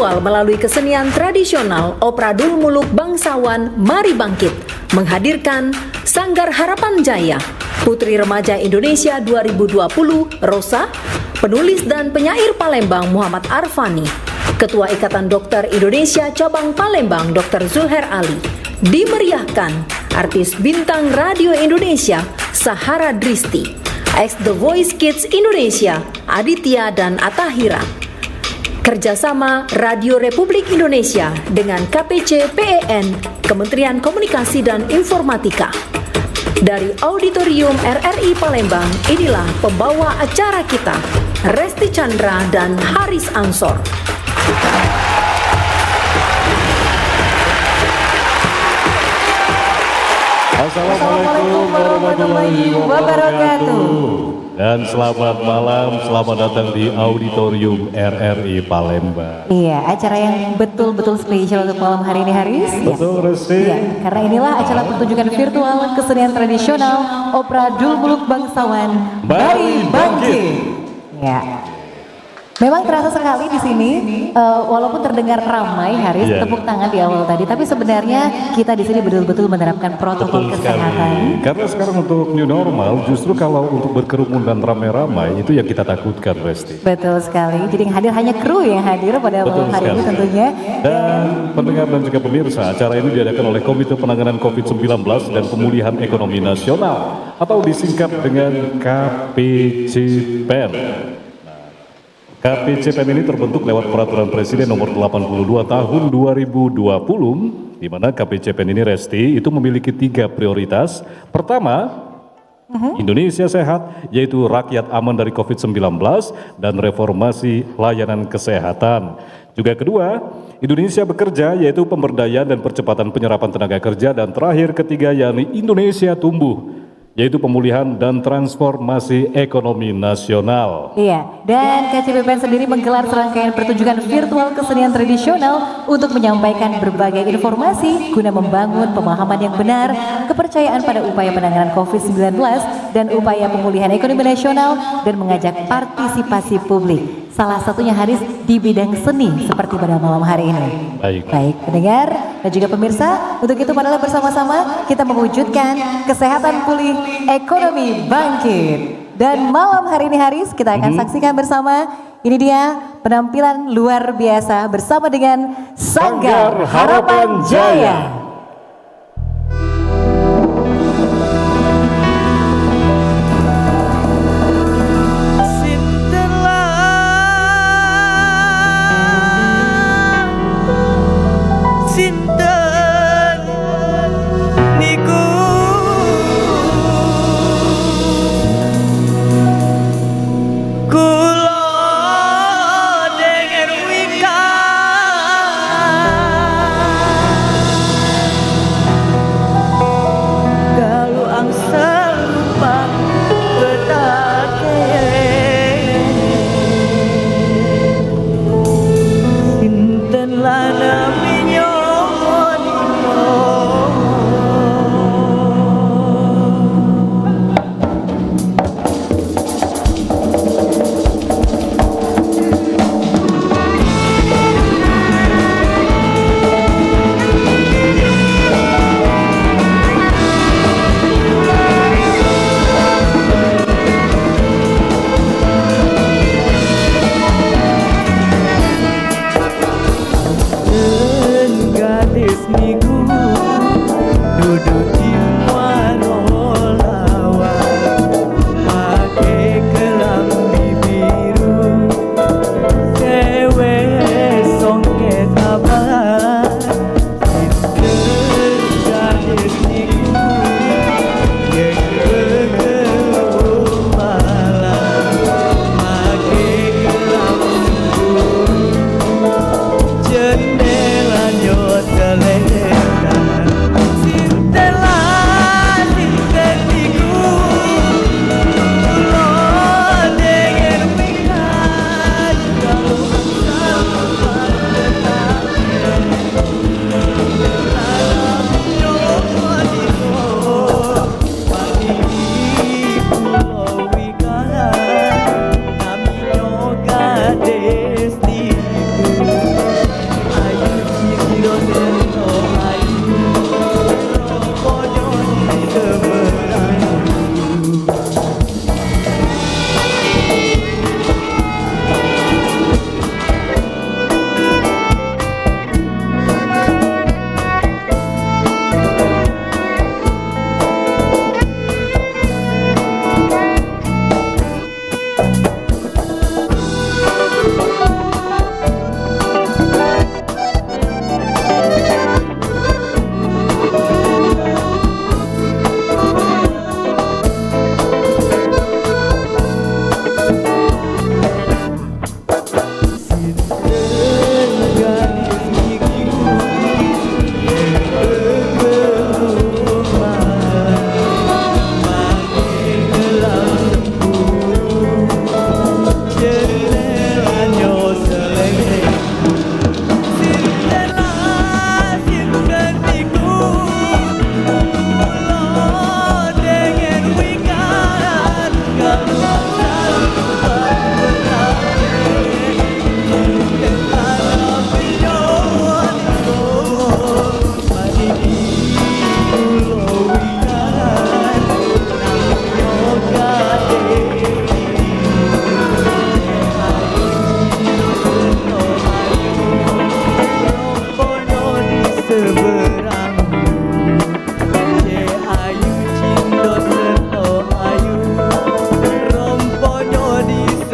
virtual melalui kesenian tradisional Opradul Muluk Bangsawan Mari Bangkit menghadirkan Sanggar Harapan Jaya, Putri Remaja Indonesia 2020 Rosa, penulis dan penyair Palembang Muhammad Arfani, Ketua Ikatan Dokter Indonesia Cabang Palembang Dr. Zulher Ali, dimeriahkan artis bintang radio Indonesia Sahara Dristi, ex The Voice Kids Indonesia Aditya dan Atahira. Kerjasama Radio Republik Indonesia dengan KPC PEN, Kementerian Komunikasi dan Informatika. Dari Auditorium RRI Palembang, inilah pembawa acara kita, Resti Chandra dan Haris Ansor. Assalamualaikum warahmatullahi wabarakatuh. Dan selamat malam, selamat datang di Auditorium RRI Palembang. Iya, acara yang betul-betul spesial untuk malam hari ini, Haris. Betul, Resti. Iya, karena inilah acara pertunjukan virtual kesenian tradisional Opradul Muluk Bangsawan Mari Bangkit. Ya. Memang terasa sekali di sini, walaupun terdengar ramai, Haris, tepuk tangan di awal tadi, tapi sebenarnya kita di sini betul-betul menerapkan protokol kesehatan. Karena sekarang untuk new normal, justru kalau untuk berkerumun dan ramai-ramai itu yang kita takutkan, Resti. Betul sekali. Jadi yang hadir hanya kru yang hadir pada malam hari ini tentunya. Dan pendengar dan juga pemirsa, acara ini diadakan oleh Komite Penanganan COVID-19 dan Pemulihan Ekonomi Nasional atau disingkat dengan KPCPEN. KPCPEN ini terbentuk lewat Peraturan Presiden Nomor 82 Tahun 2020, di mana KPCPEN ini, Resti, itu memiliki 3 prioritas. Pertama, Indonesia sehat, yaitu rakyat aman dari COVID-19 dan reformasi layanan kesehatan. Juga kedua, Indonesia bekerja, yaitu pemberdayaan dan percepatan penyerapan tenaga kerja. Dan terakhir ketiga, yakni Indonesia tumbuh, yaitu pemulihan dan transformasi ekonomi nasional. Iya, dan KCPPN sendiri menggelar serangkaian pertunjukan virtual kesenian tradisional untuk menyampaikan berbagai informasi guna membangun pemahaman yang benar, kepercayaan pada upaya penanganan COVID-19 dan upaya pemulihan ekonomi nasional, dan mengajak partisipasi publik. Salah satunya, Haris, di bidang seni seperti pada malam hari ini. Baik, pendengar dan juga pemirsa, untuk itu marilah bersama-sama kita mewujudkan kesehatan pulih, ekonomi bangkit. Dan malam hari ini, Haris, kita akan saksikan bersama, ini dia penampilan luar biasa bersama dengan Sanggar Harapan Jaya.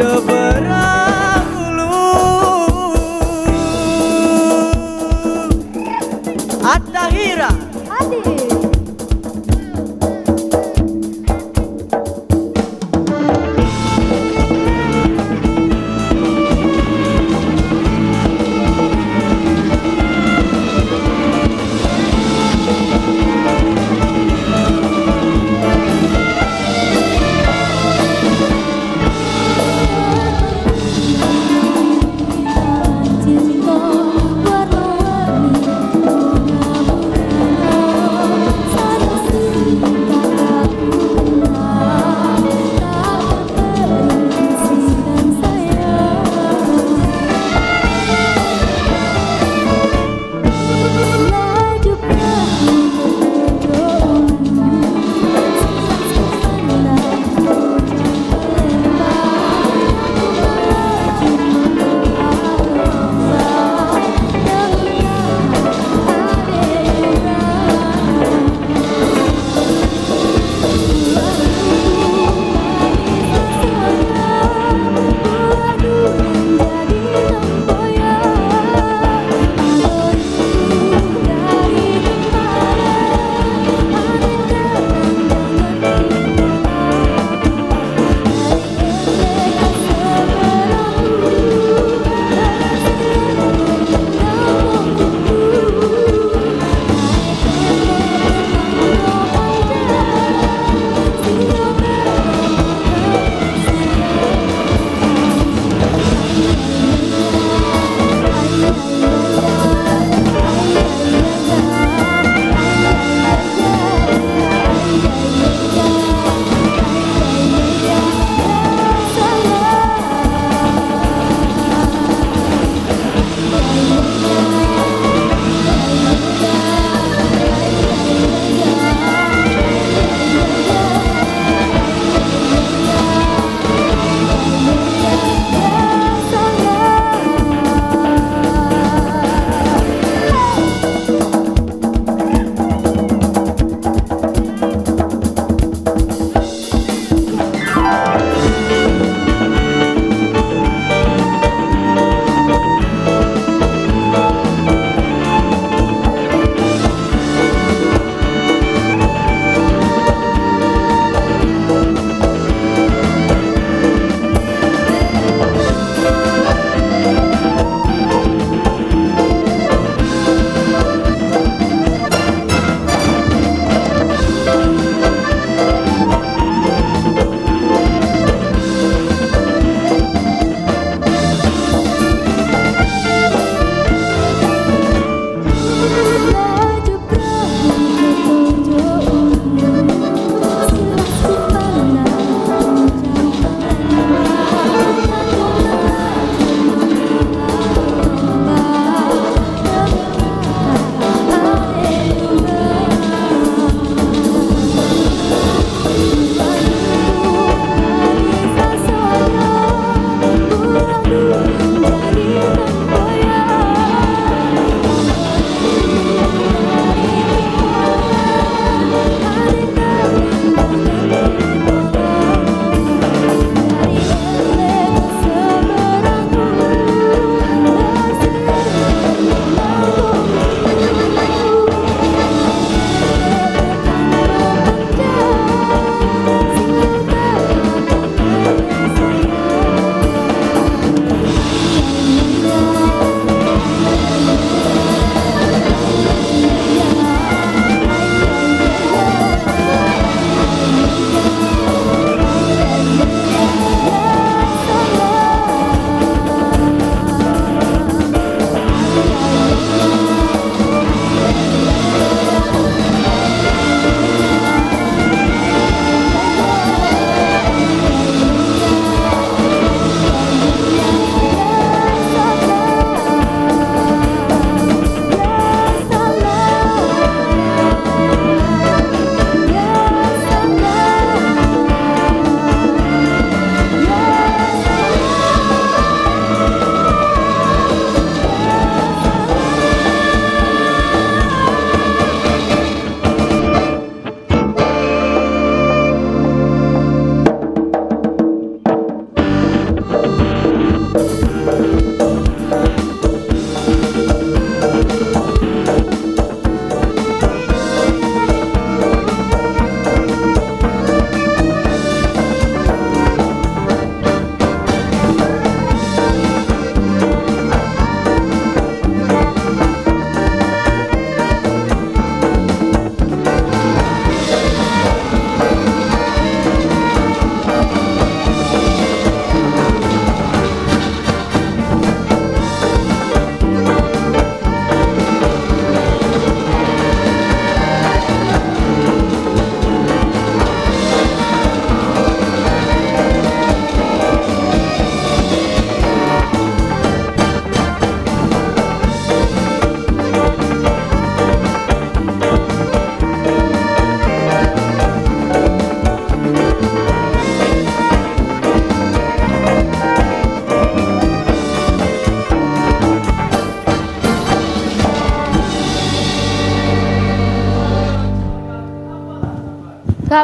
seberang ulu. At-Tahira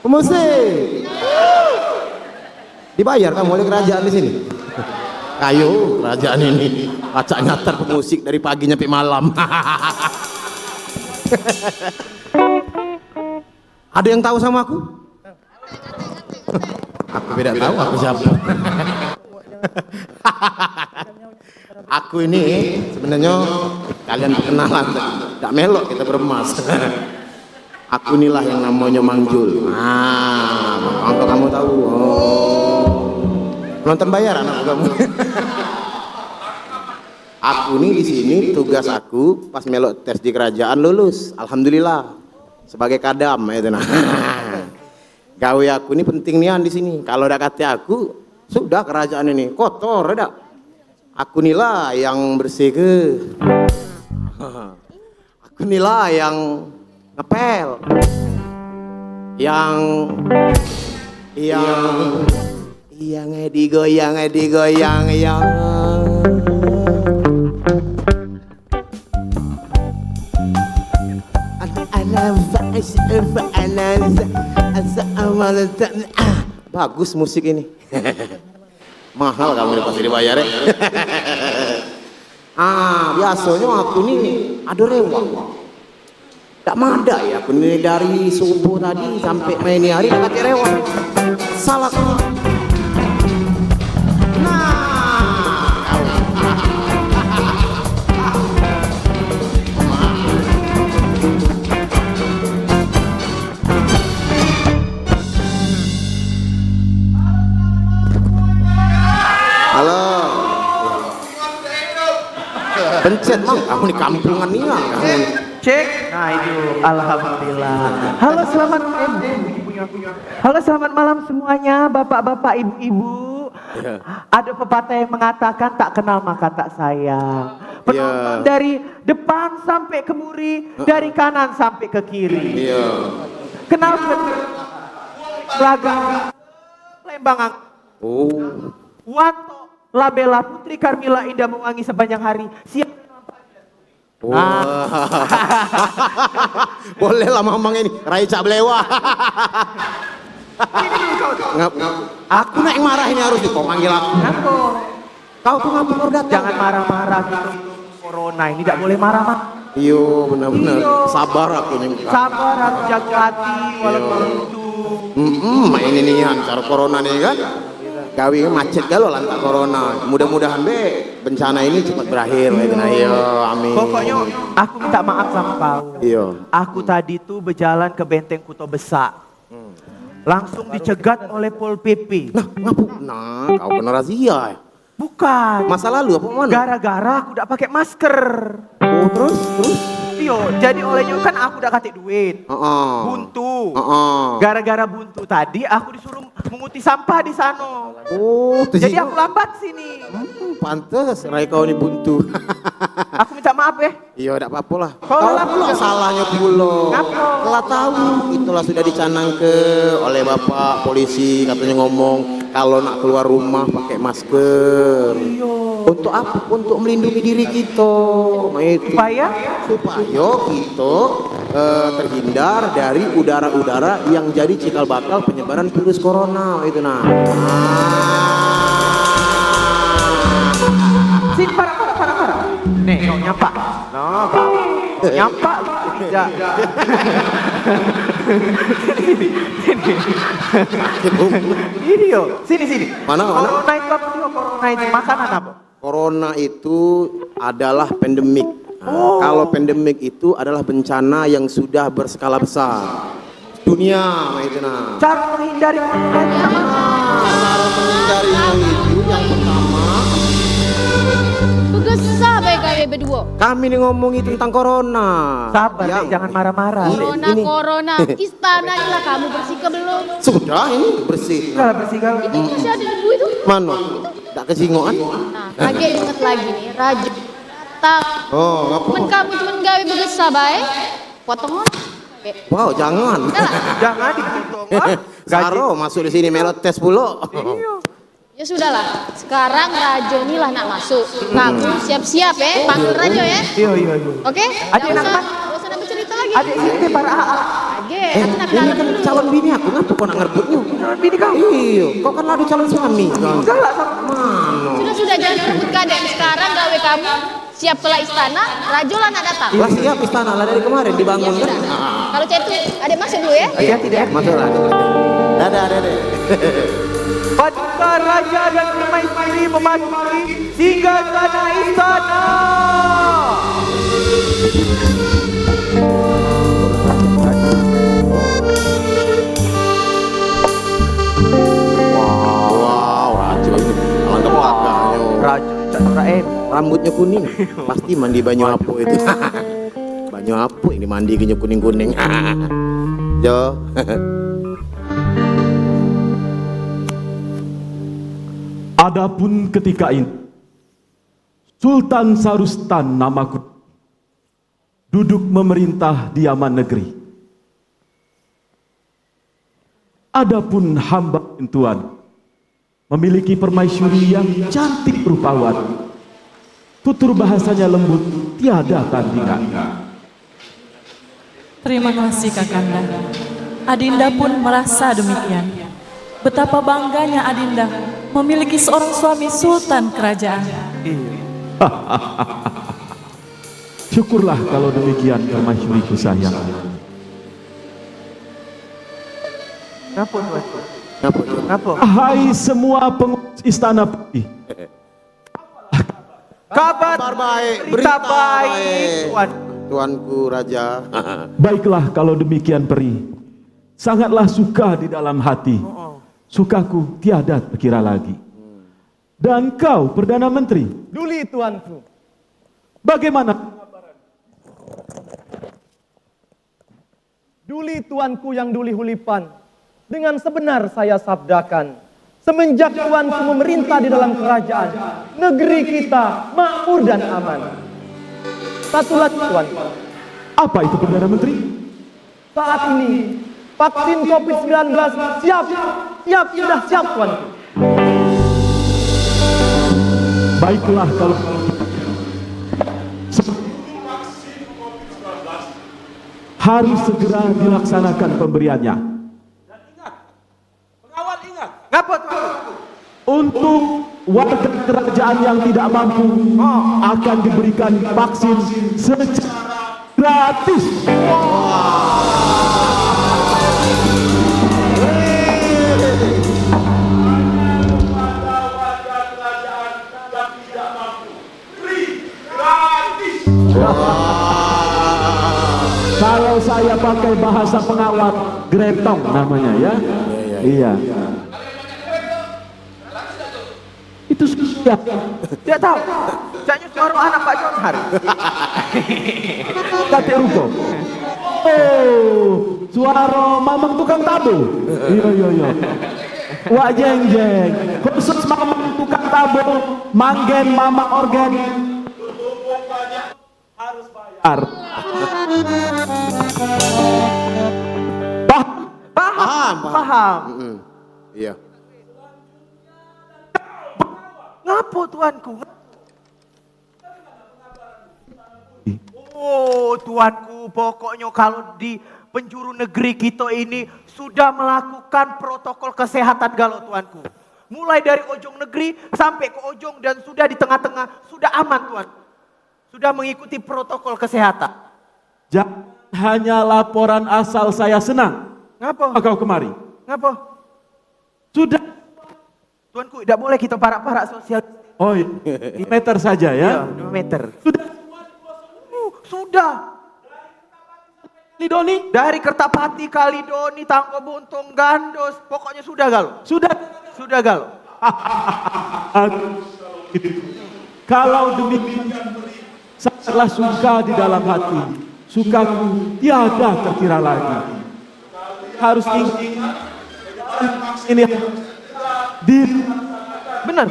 Pemusik. Dibayar kamu oleh kerajaan di sini. Ayo, kerajaan ini acak nyatar pemusik dari pagi sampai malam. Ada yang tahu sama aku? Aku tidak tahu aku siapa. Aku ini sebenarnya kalian perkenalan, tidak melok kita beremas. Aku inilah yang namanya Mangjul. Apa kamu tahu? Penonton bayar anak kamu. Aku nih di sini tugas aku pas melok tes di kerajaan lulus, alhamdulillah sebagai kadam itu nah. Gawe aku ini penting nian di sini. Kalau udah kata aku sudah kerajaan ini kotor ada. Aku inilah yang bersih ke. Aku inilah yang ngepel. Yang digoyang yang bagus musik ini. Mahal kamu nih pasti dibayar ya. Biasanya aku nih ada rewang. Tak ada ya, aku nih dari subuh tadi sampai main hari tak ada rewang. Salah kamu. Halo. Pencet mang, kamu di kampungan nih mang. Cek. Nah itu, alhamdulillah. Halo selamat Halo selamat malam semuanya, bapak-bapak, ibu-ibu. Ada pepatah yang mengatakan tak kenal maka tak sayang. Penonton dari depan sampai ke muri, dari kanan sampai ke kiri. Kenal Laga Lembang. Wanto Labella Putri Carmila Indah Mewangi sepanjang hari. Siap. Boleh lah mamang ini Rai Cak Belewa. Aku nak yang marah ini harus kau panggil aku. Kau tuh ngapa baru datang? Jangan marah-marah gitu. Corona ini tidak boleh marah-marah. Iyo benar-benar sabar aku nih. Sabar, harus jaga hati walaupun itu. Ini nih cara corona nih kan. Gawi macet galau lantak corona. Mudah-mudahan bencana ini cepat berakhir. Ayo, amin. Pokoknya aku minta maaf sama kau. Iya. Aku tadi tuh berjalan ke Benteng Kuto Besak. Langsung dicegat oleh Pol PP. Nah, kau kena razia ya? Bukan. Masa lalu apa mana? Gara-gara aku udah pakai masker. Oh, terus? Iyo, jadi olehnya kan aku udah kasih duit. Buntu. Gara-gara buntu tadi aku disuruh menguti sampah di sana. Oh, jadi aku lambat sini. Pantes, Rai kau ini buntu. Aku minta maaf ya. Iya, tidak apa-apa lah. Kau pula salahnya pula. Telah tahu, itulah sudah dicanang oleh bapak polisi katanya ngomong kalau nak keluar rumah pakai masker. Untuk apa? Untuk melindungi diri kita. Supaya kita terhindar dari udara-udara yang jadi cikal bakal penyebaran virus corona itu nah. Sini para. Nih, kau nyapa. Nah, kau nyapa tidak. Ini yo, sini. Mana? Corona itu apa sih? Corona itu makanan apa? Corona itu adalah pandemik. Kalau pandemik itu adalah bencana yang sudah berskala besar. Dunia, itu nah. Cara menghindari corona itu apa? Cara menghindarinya itu yang pertama. Begesa baik gawe berdua. Kami nih ngomongin tentang corona. Sabar, jangan marah-marah. Corona. Istana lah kamu bersih ke belum? Sudah ini bersih. Sudah bersih kau. Itu masih ada debu itu. Mana? Tak kesingoan. Nah, lagi inget lagi nih, Raja. Tak. Ngapa? Cuman kamu cuman gawe begesa baik. Potongan. Wow, jangan. Jangan dipotong. Zaro masuk di sini melot tes pula. Ya sudahlah, sekarang Rajo inilah nak masuk. Kamu siap-siap ya, panggil Rajo ya. Iya. Oke? Adik nak Gak usah nambah cerita lagi. Adik ini para AA. Oke, Aku nak ini dalam kan dulu. calon bini aku, ngapa kau nak ngerebutnya? Bini kau. Iya, kau kan ladu calon suami. Galak sama. Sudah jangan berebut kadek. Sekarang gawe kamu siap ke istana, Rajo lah nak datang. Lah siap istana lah dari kemarin Ya dibangun kan. sudah. Kalau cek itu, adek masuk dulu ya. Hati-hati deh. Masuklah. Dadah, dadah. Paduka raja dan permaisuri memasuki singgah sana istana. Wow, Rajo ini alangkah pelakanya. Raja Cak Nuraim. Rambutnya kuning, pasti mandi banyu apu itu. Banyu apu ini mandi gini kuning-kuning. Jo. Adapun ketika itu, Sultan Sarustan namaku duduk memerintah di Yaman negeri. Adapun hamba Tuan memiliki permaisuri yang cantik rupawan. Tutur bahasanya lembut, tiada tandingan. Terima kasih Kakanda. Adinda pun merasa demikian. Betapa bangganya Adinda memiliki seorang suami sultan kerajaan. Syukurlah kalau demikian permaisuriku sayang. Kenapa tuan? Ngapa, Jo? Kenapa? Hai semua pengurus istana putih. Kabar baik, berita baik, tuan. Tuanku Raja. Baiklah kalau demikian Peri. Sangatlah suka di dalam hati. Sukaku tiada terkira lagi. Dan kau Perdana Menteri, Duli tuanku. bagaimana? Duli tuanku yang duli hulipan. Dengan sebenar saya sabdakan. Semenjak tuanku memerintah di dalam kerajaan, negeri kita makmur dan aman. Satu lagi tuanku. Apa itu Perdana Menteri? Saat ini vaksin COVID-19 siap, sudah siap tuanku. Baiklah kalau harus segera dilaksanakan pemberiannya. Ngapa tuan? Untuk warga kerajaan yang tidak mampu akan diberikan vaksin secara gratis. Kalau saya pakai bahasa pengawal, gretong namanya ya. Iya. Itu sudah. Tidak tahu. Caknya suara anak Pak Johar. Kakek Ruko. Oh, suara mamang tukang tabu. Iya. Wak jeng jeng. Khusus mamang tukang tabu, manggen mamang organ. Harus bayar. Paham. Iya. Ngapa tuanku? Oh tuanku, pokoknya kalau di penjuru negeri kita ini sudah melakukan protokol kesehatan galau tuanku. Mulai dari ujung negeri sampai ke ujung dan sudah di tengah-tengah sudah aman tuan. Sudah mengikuti protokol kesehatan. Jangan hanya laporan asal saya senang. Ngapa? Kau kemari. Ngapa? Sudah. Tuanku, tidak boleh kita parak-parak sosial. Oh, meter saja ya. Ya, 2 meter. Sudah. Sudah. Lidoni. Dari Kertapati, Kalidoni, Tangko Buntung, Gandos, pokoknya sudah galau. Sudah. Sudah galau. Kalau demikian, sangatlah suka di dalam hati. Sukaku tiada terkira lagi. Harus ingat ini di Benar.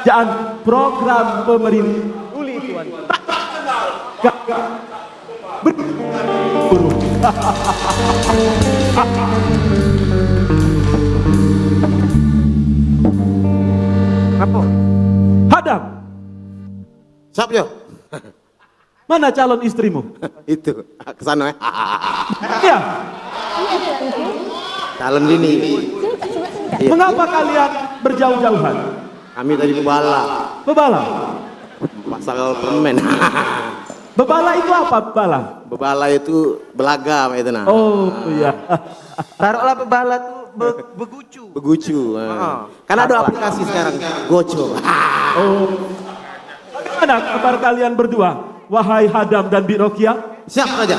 kerajaan program pemerintah. Duli tuan. Berburu. Apa? Hadap. Siap, Jo. Mana calon istrimu? Itu ke sana ya. Ya. Calon bini. Iya. Mengapa kalian berjauh-jauhan? Kami tadi bebala. Bebala. Pasal permen. Bebala itu apa bebala? Bebala itu belaga itu nah. Oh iya. Taruhlah bebala tuh begucu. Begucu. Karena ada aplikasi sekarang Goco. Oh. Bagaimana kabar kalian berdua? Wahai Hadam dan Birokia? Siap Raja.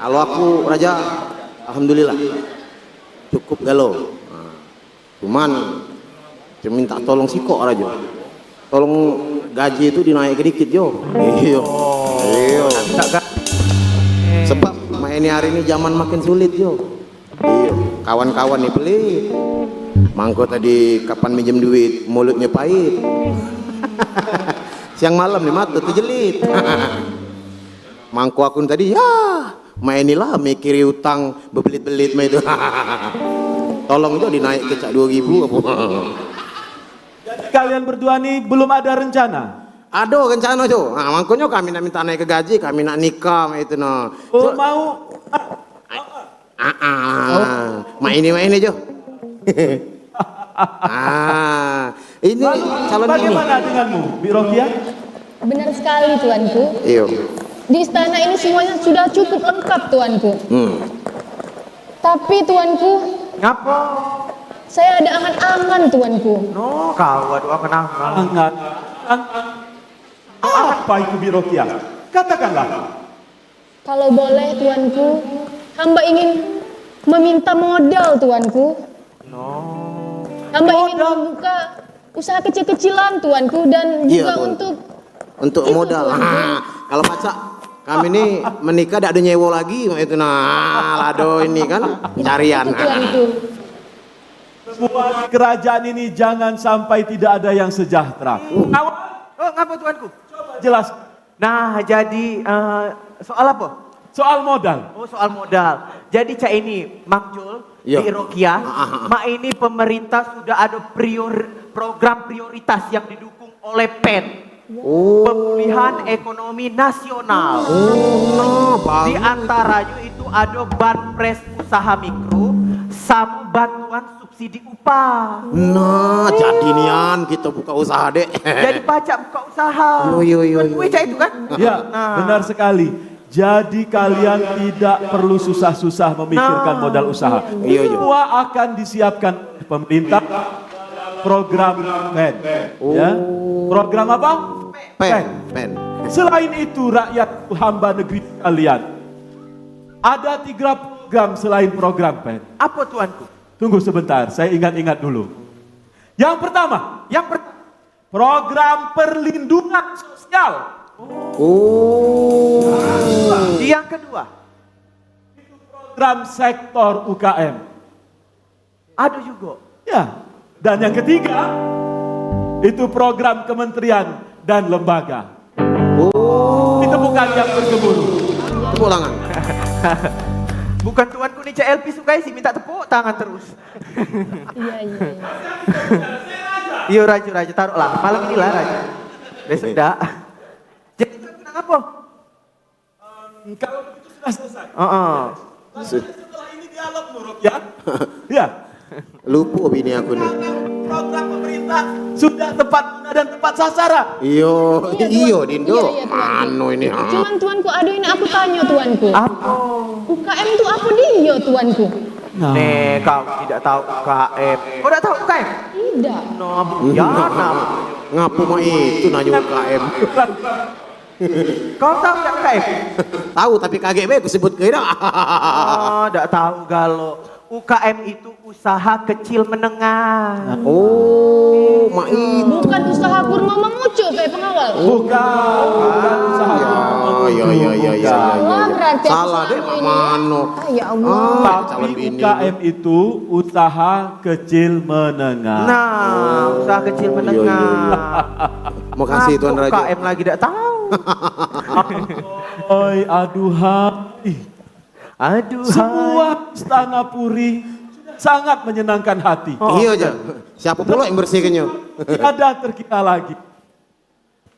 Kalau aku Raja, alhamdulillah cukup galau. Cuman minta tolong si kok Raja. Tolong gaji itu dinaik dikit yo. Iya. Iya. Sebab ini hari ini zaman makin sulit yo. Iya. Kawan-kawan nih pelit. Mangko tadi kapan minjem duit mulutnya pahit. Siang malam nih mata terjelit. Mangko akun tadi ya mainilah mikiri utang bebelit-belit mah itu. Tolong jo dinaik ke 2.000 apa. Jadi kalian berdua nih belum ada rencana? Ada rencana jo. Nah, mangkonya kami nak minta naik ke gaji, kami nak nikah mah itu no. Oh mau? Main ini jo. Ini calon ini. Bagaimana denganmu, Birokia? Benar sekali tuanku. Iya. Di istana ini semuanya sudah cukup lengkap tuanku. Tapi tuanku, Ngapa? saya ada angan-angan tuanku. No, kau aduh angan-angan. Angan. Apa itu Birokia? Katakanlah. Kalau boleh tuanku, hamba ingin meminta modal tuanku. No. Hamba ingin membuka usaha kecil-kecilan tuanku dan Iya, juga tuan. untuk Untuk modal. Kalau baca kami ini menikah tidak ada nyewa lagi itu nah lado ini kan carian. tuanku. Semua di kerajaan ini jangan sampai tidak ada yang sejahtera. Awal Oh, ngapa tuanku? jelas Nah, jadi soal apa? soal modal. Oh, soal modal. Jadi cak ini, Mang Jul, Iya. di Rokia, mak ini pemerintah sudah ada program prioritas yang didukung oleh PEN. Pemulihan ekonomi nasional. Di antaranya itu ada banpres usaha mikro sama bantuan subsidi upah. Nah, jadi nian kita buka usaha dek. Jadi pajak buka usaha. Yo. Gue cak itu kan? Ya, benar sekali. Jadi kalian tidak perlu susah-susah memikirkan modal usaha. Iya. Semua akan disiapkan pemerintah program PEN. Ya. Program apa? Pen. Selain itu rakyat hamba negeri kalian. Ada 3 program selain program PEN. Apa tuanku? Tunggu sebentar, saya ingat-ingat dulu. Yang pertama, Yang program perlindungan sosial. yang kedua, Program sektor UKM. ada juga. Ya. Dan yang ketiga, itu program kementerian dan lembaga. Itu bukan yang bergemuruh. Tepuk tangan. Bukan tuanku nih cak LP sukai sih minta tepuk tangan terus. Iya. Iya Raja taruhlah malam inilah Raja. Besok dah. Jadi tuanku nak apa? Kalau begitu sudah selesai. Setelah ini dialog Nurok ya. Ya. Lupa bini aku nih. Program pemerintah sudah tepat guna dan tepat sasaran. Iyo Dindo. Iya, tuanku. Mano ini. Cuman tuanku, ada ini aku tanya tuanku. Apa? UKM itu apa dia tuanku? Nih kau tidak tahu UKM. Kau tidak tahu UKM? Tidak. No, ya nama. Ngapu mah itu nanya UKM. Kau tahu tidak UKM? Tahu tapi kaget be aku sebut kira. Oh, tidak tahu galo. UKM itu usaha kecil menengah. Oh, mak itu. Bukan usaha kurma mengucup pengawal. Bukan usaha. Ya. Wah, berarti aku Salah deh, salah ini. mano. Ya Allah. Tapi UKM itu usaha kecil menengah. Nah, usaha kecil menengah. Makasih Tuan Raja. UKM lagi tidak tahu. Oi, aduhai. Semua istana Puri sangat menyenangkan hati. Iya aja. Siapa pula yang bersihkannya? Tidak ada terkira lagi.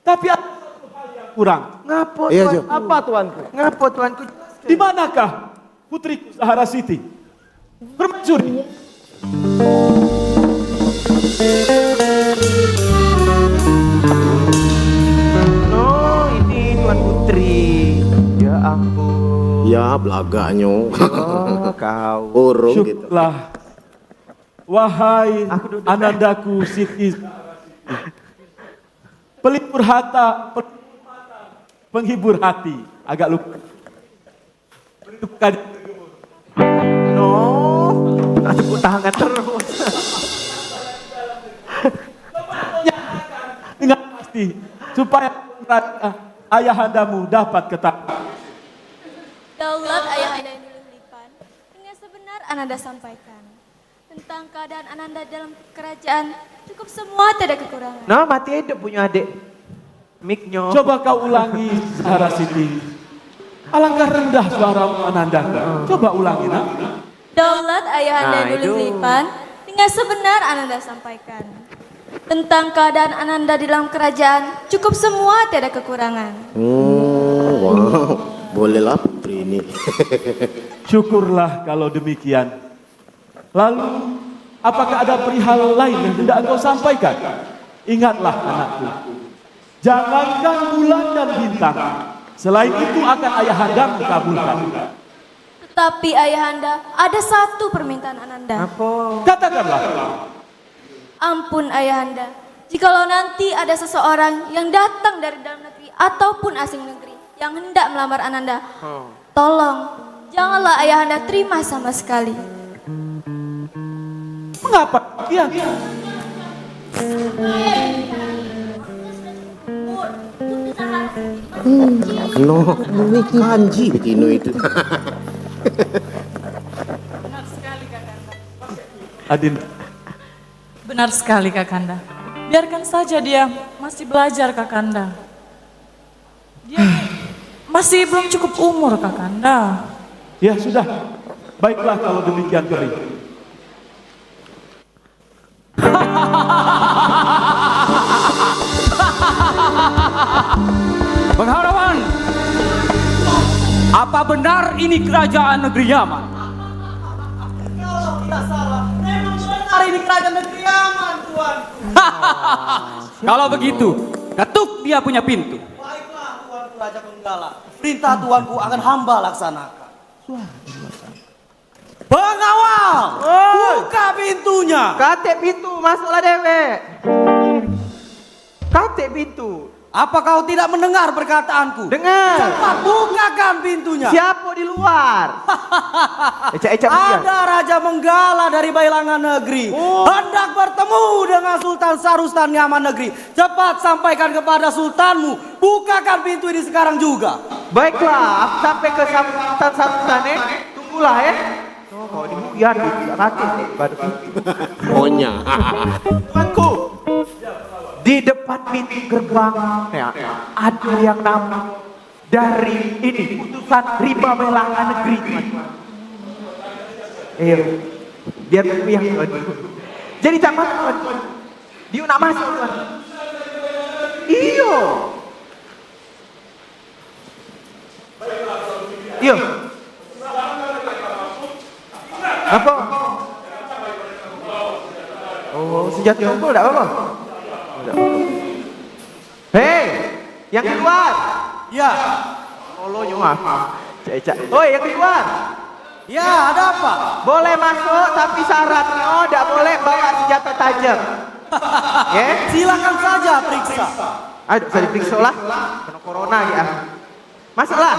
Tapi ada satu hal yang kurang. Ngapo Iya, tuan? Jo. Apa tuanku? Ngapo tuanku? Di manakah putriku Zahra Siti? Permaisuri. Oh, ini Tuan Putri. Ya ampun. Ya belaganya. Oh, kau. Urung gitu. Syukurlah. Wahai Aku duduk, anandaku Siti. Pelipur hata, penghibur hati. Agak lupa. No, nak tepuk tangan terus. Dengan pasti supaya ayahandamu dapat ketahui. Daulat ayahanda yang dulu lipan, dengan sebenar Ananda sampaikan. Tentang keadaan Ananda dalam kerajaan, cukup semua tidak kekurangan. No, mati hidup punya adik. Miknya. Coba kau ulangi Zahra Siti. Alangkah rendah suara Ananda. Coba ulangi nak. Daulat ayahanda yang Nah, dulu itu. lipan, dengan sebenar Ananda sampaikan. Tentang keadaan Ananda di dalam kerajaan, cukup semua tidak kekurangan. Wow. Bolehlah putri ini. Syukurlah kalau demikian. Lalu, apakah ada perihal lain yang tidak engkau sampaikan? Ingatlah anakku, jangankan bulan dan bintang, selain itu akan ayahandamu kabulkan. Tetapi ayahanda, ada satu permintaan Ananda. Apa? Katakanlah. Ampun ayahanda, jikalau nanti ada seseorang yang datang dari dalam negeri ataupun asing negeri yang hendak melamar Ananda, tolong janganlah ayahanda terima sama sekali. Mengapa? Iya. No, kanji betino itu. Adin, Benar sekali Kakanda. Biarkan saja dia masih belajar Kakanda. Dia masih belum cukup umur Kakanda. ya sudah. Baiklah kalau demikian Peri. Pengharapan, apa benar ini kerajaan negeri Yaman? Hari ini kerajaan negeri Yaman, Tuan. Kalau begitu, ketuk dia punya pintu. Baiklah, Tuanku Raja Penggala. Perintah Tuanku akan hamba laksanakan. Pengawal, buka pintunya. Katik pintu, masuklah dewek. Katik pintu. Apa kau tidak mendengar perkataanku? Dengar. Cepat bukakan pintunya. Siapa di luar? Ecak-ecak dia. Ada Raja Menggala dari Bailangan Negeri. Hendak bertemu dengan Sultan Sarustan Yaman Negeri. Cepat sampaikan kepada Sultanmu. Bukakan pintu ini sekarang juga. Baiklah, aku sampai ke Sultan ya. Tunggulah ya. Oh, kalau dibuyar, tidak katik. Pokoknya. Tuanku, di depan pintu gerbang ya, ada yang nama dari ini utusan Riba Bailangan Negeri. Biar aku yang tuan. Jadi tak masuk tuan. Dia nak masuk tuan. Iyo. Iyo. Apa? Oh, senjata kumpul tak apa-apa? Hei, yang keluar. Ya, Tolong nyuah. Cek. Oi, yang keluar. ya ada apa? Boleh masuk tapi syaratnya tidak boleh bawa senjata tajam. Ya? Silakan saja periksa. Aduh, saya diperiksa lah. Kena corona ya. Masuklah.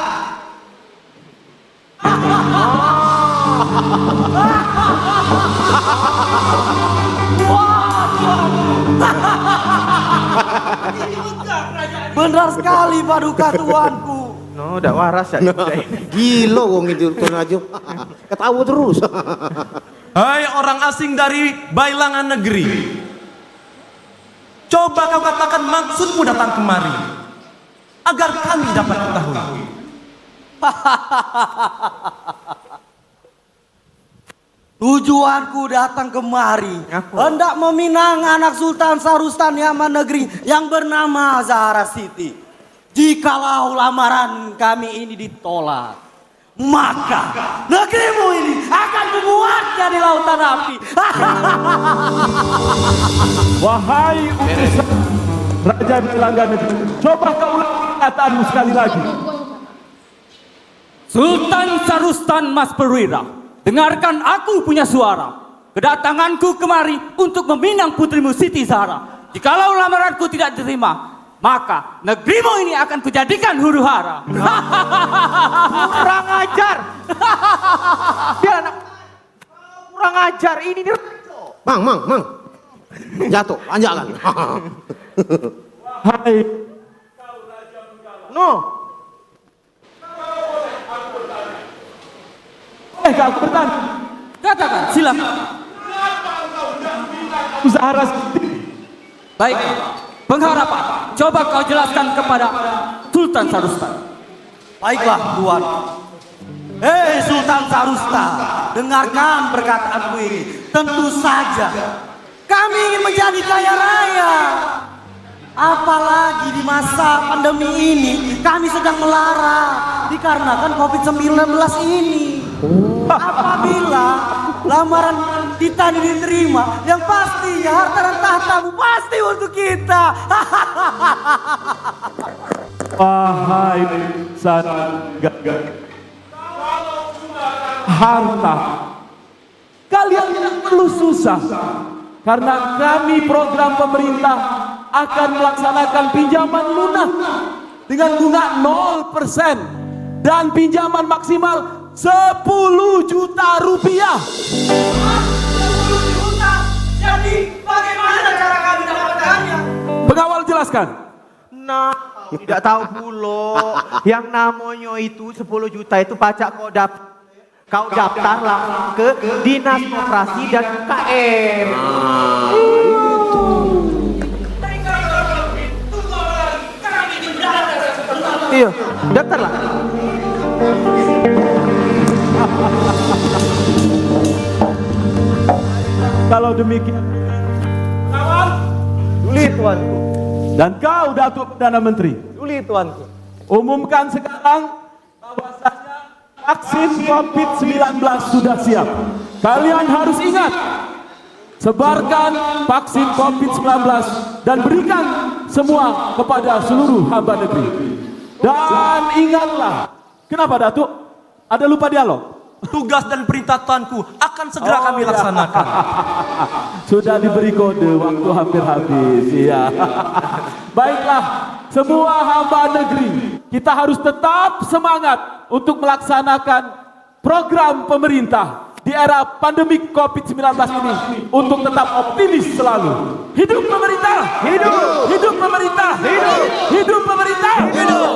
Benar sekali paduka tuanku. No, udah waras ya. Gila wong itu Tuan Ajo. Ketawa terus. Hai orang asing dari Bailangan Negeri, coba kau katakan maksudmu datang kemari, agar kami dapat ketahui. Tujuanku datang kemari hendak meminang anak Sultan Sarustan Yaman Negeri yang bernama Zahra Siti. jikalau lamaran kami ini ditolak, maka negerimu ini akan kubuatnya di lautan api. Wahai utusan Raja Bilanganegeri, coba kau ulang perkataanmu sekali lagi. Sultan Sarustan Mas Perwira, dengarkan aku punya suara. Kedatanganku kemari untuk meminang putrimu Siti Zahra. Jikalau lamaranku tidak diterima, maka negerimu ini akan kujadikan huru hara. Kurang ajar. Dia anak kurang ajar ini nih. Mang. Jatuh, panjakan. Hai. No. Aku bertanya. Katakan, silakan. Zahra. Baik, pengharapan. Coba kau jelaskan kepada Sultan Sarustan. Baiklah, Tuan. Hei Sultan Sarusta, dengarkan perkataanku ini. Tentu saja, kami ingin menjadi kaya raya. Apalagi di masa pandemi ini, kami sedang melarat dikarenakan COVID-19 ini. Apabila lamaran kita diterima, yang pastinya harta dan tahtamu pasti untuk kita. Wahai harta, kalian tidak perlu susah, karena kami program pemerintah akan melaksanakan pinjaman lunak dengan bunga 0% dan pinjaman maksimal 10 juta rupiah. 10 juta? Jadi bagaimana cara kami dapatkannya? Pengawal jelaskan. Nah, tidak tahu pula. Yang namanya itu 10 juta itu pajak kau daftar langsung ke Dinas Koperasi dan UKM. Iya, daftar lah. Kalau demikian, kawan, Tuli tuanku, dan kau Datuk Perdana Menteri, tuli tuanku. umumkan sekarang bahwasanya vaksin COVID-19 sudah siap. Kalian harus ingat, sebarkan vaksin COVID-19 dan berikan semua kepada seluruh hamba negeri. Dan ingatlah, kenapa Datuk? Ada lupa dialog? Tugas dan perintah Tuanku akan segera kami laksanakan. Sudah diberi kode, waktu hampir habis. Ya. Baiklah, semua hamba negeri, kita harus tetap semangat untuk melaksanakan program pemerintah di era pandemi COVID-19 ini untuk tetap optimis selalu. Hidup pemerintah! Hidup! Hidup pemerintah! Hidup! Hidup pemerintah! Hidup!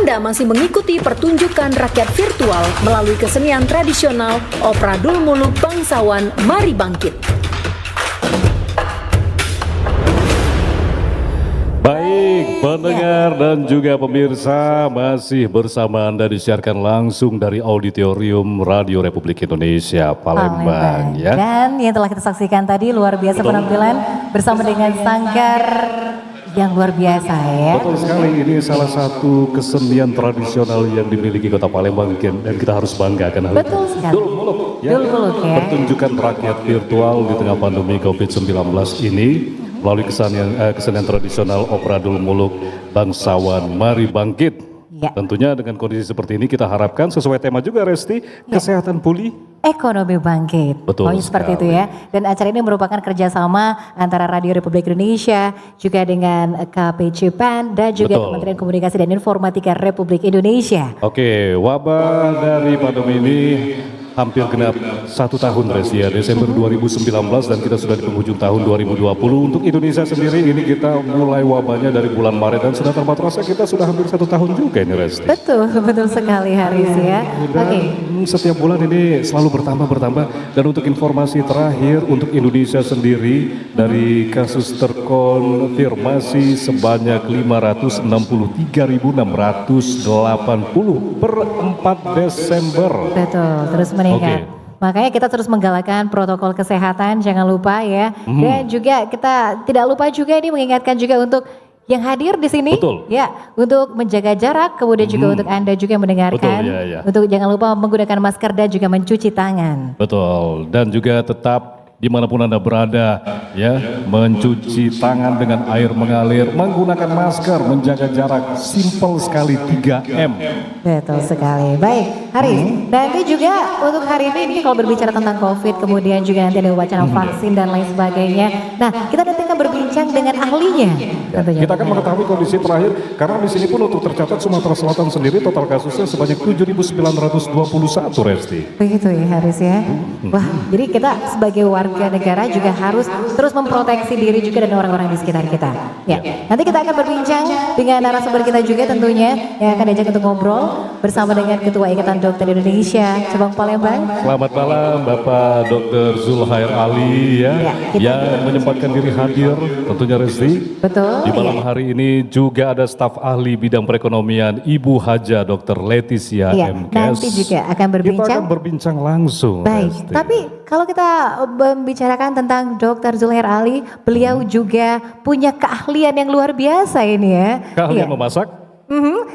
Anda masih mengikuti pertunjukan rakyat virtual melalui kesenian tradisional Opera Dul Muluk Bangsawan Mari Bangkit. Baik, pendengar dan juga pemirsa, masih bersama Anda disiarkan langsung dari Auditorium Radio Republik Indonesia Palembang, ya. Dan yang telah kita saksikan tadi luar biasa penampilan bersama dengan sanggar yang luar biasa ya. Betul sekali, ini salah satu kesenian tradisional yang dimiliki Kota Palembang dan kita harus banggakan hal itu. Betul sekali. Dul Muluk, ya. Dul Muluk, ya. Pertunjukan rakyat virtual di tengah pandemi COVID-19 ini melalui kesenian tradisional Opera Dul Muluk Bangsawan Mari Bangkit. Ya. Tentunya dengan kondisi seperti ini kita harapkan sesuai tema juga Resti, kesehatan pulih, ekonomi bangkit. Betul Pokoknya seperti itu ya. Dan acara ini merupakan kerjasama antara Radio Republik Indonesia juga dengan KPC PAN dan juga Betul. Kementerian Komunikasi dan Informatika Republik Indonesia. Oke, wabah dari pandemi ini hampir genap 1 tahun Resi ya, Desember 2019 dan kita sudah di penghujung tahun 2020. Untuk Indonesia sendiri ini kita mulai wabahnya dari bulan Maret dan sudah terpat rasa kita sudah hampir 1 tahun juga ini Resti. Betul, betul sekali Haris ya. Oke. Setiap bulan ini selalu bertambah dan untuk informasi terakhir untuk Indonesia sendiri dari kasus terkonfirmasi sebanyak 563.680 per 4 Desember. Betul, terus meningkat. Makanya kita terus menggalakkan protokol kesehatan, jangan lupa ya. Dan juga kita tidak lupa juga ini mengingatkan juga untuk yang hadir di sini, Betul. ya, untuk menjaga jarak, kemudian juga untuk Anda juga mendengarkan, Betul, ya. untuk jangan lupa menggunakan masker dan juga mencuci tangan. Betul, dan juga tetap dimanapun Anda berada, ya, mencuci tangan dengan air mengalir, menggunakan masker, menjaga jarak, simple sekali 3M. Betul sekali. Baik, Haris. Nanti juga untuk hari ini kalau berbicara tentang COVID, kemudian juga nanti ada wacana vaksin dan lain sebagainya. Nah, kita nanti akan berbincang dengan ahlinya. Tentunya. Kita akan mengetahui kondisi terakhir, karena di sini pun untuk tercatat Sumatera Selatan sendiri total kasusnya sebanyak 7.921, Resti. Begitu ya Haris ya. Wah, jadi kita sebagai warga negara juga harus terus memproteksi diri juga dan orang-orang di sekitar kita. Ya, nanti kita akan berbincang dengan narasumber kita juga tentunya yang akan diajak untuk ngobrol bersama dengan Ketua Ikatan Dokter Indonesia Cabang Palembang. Selamat malam Bapak Dr. Zulhair Ali ya, yang menyempatkan diri hadir tentunya Resti. Betul. Di malam hari ini juga ada staf ahli bidang perekonomian Ibu Haja Dr. Leticia MKes. Nanti juga akan berbincang. Kita akan berbincang langsung. Baik, Resti. tapi kalau kita membicarakan tentang Dr. Zulhair Ali, beliau juga punya keahlian yang luar biasa ini ya. Keahlian memasak?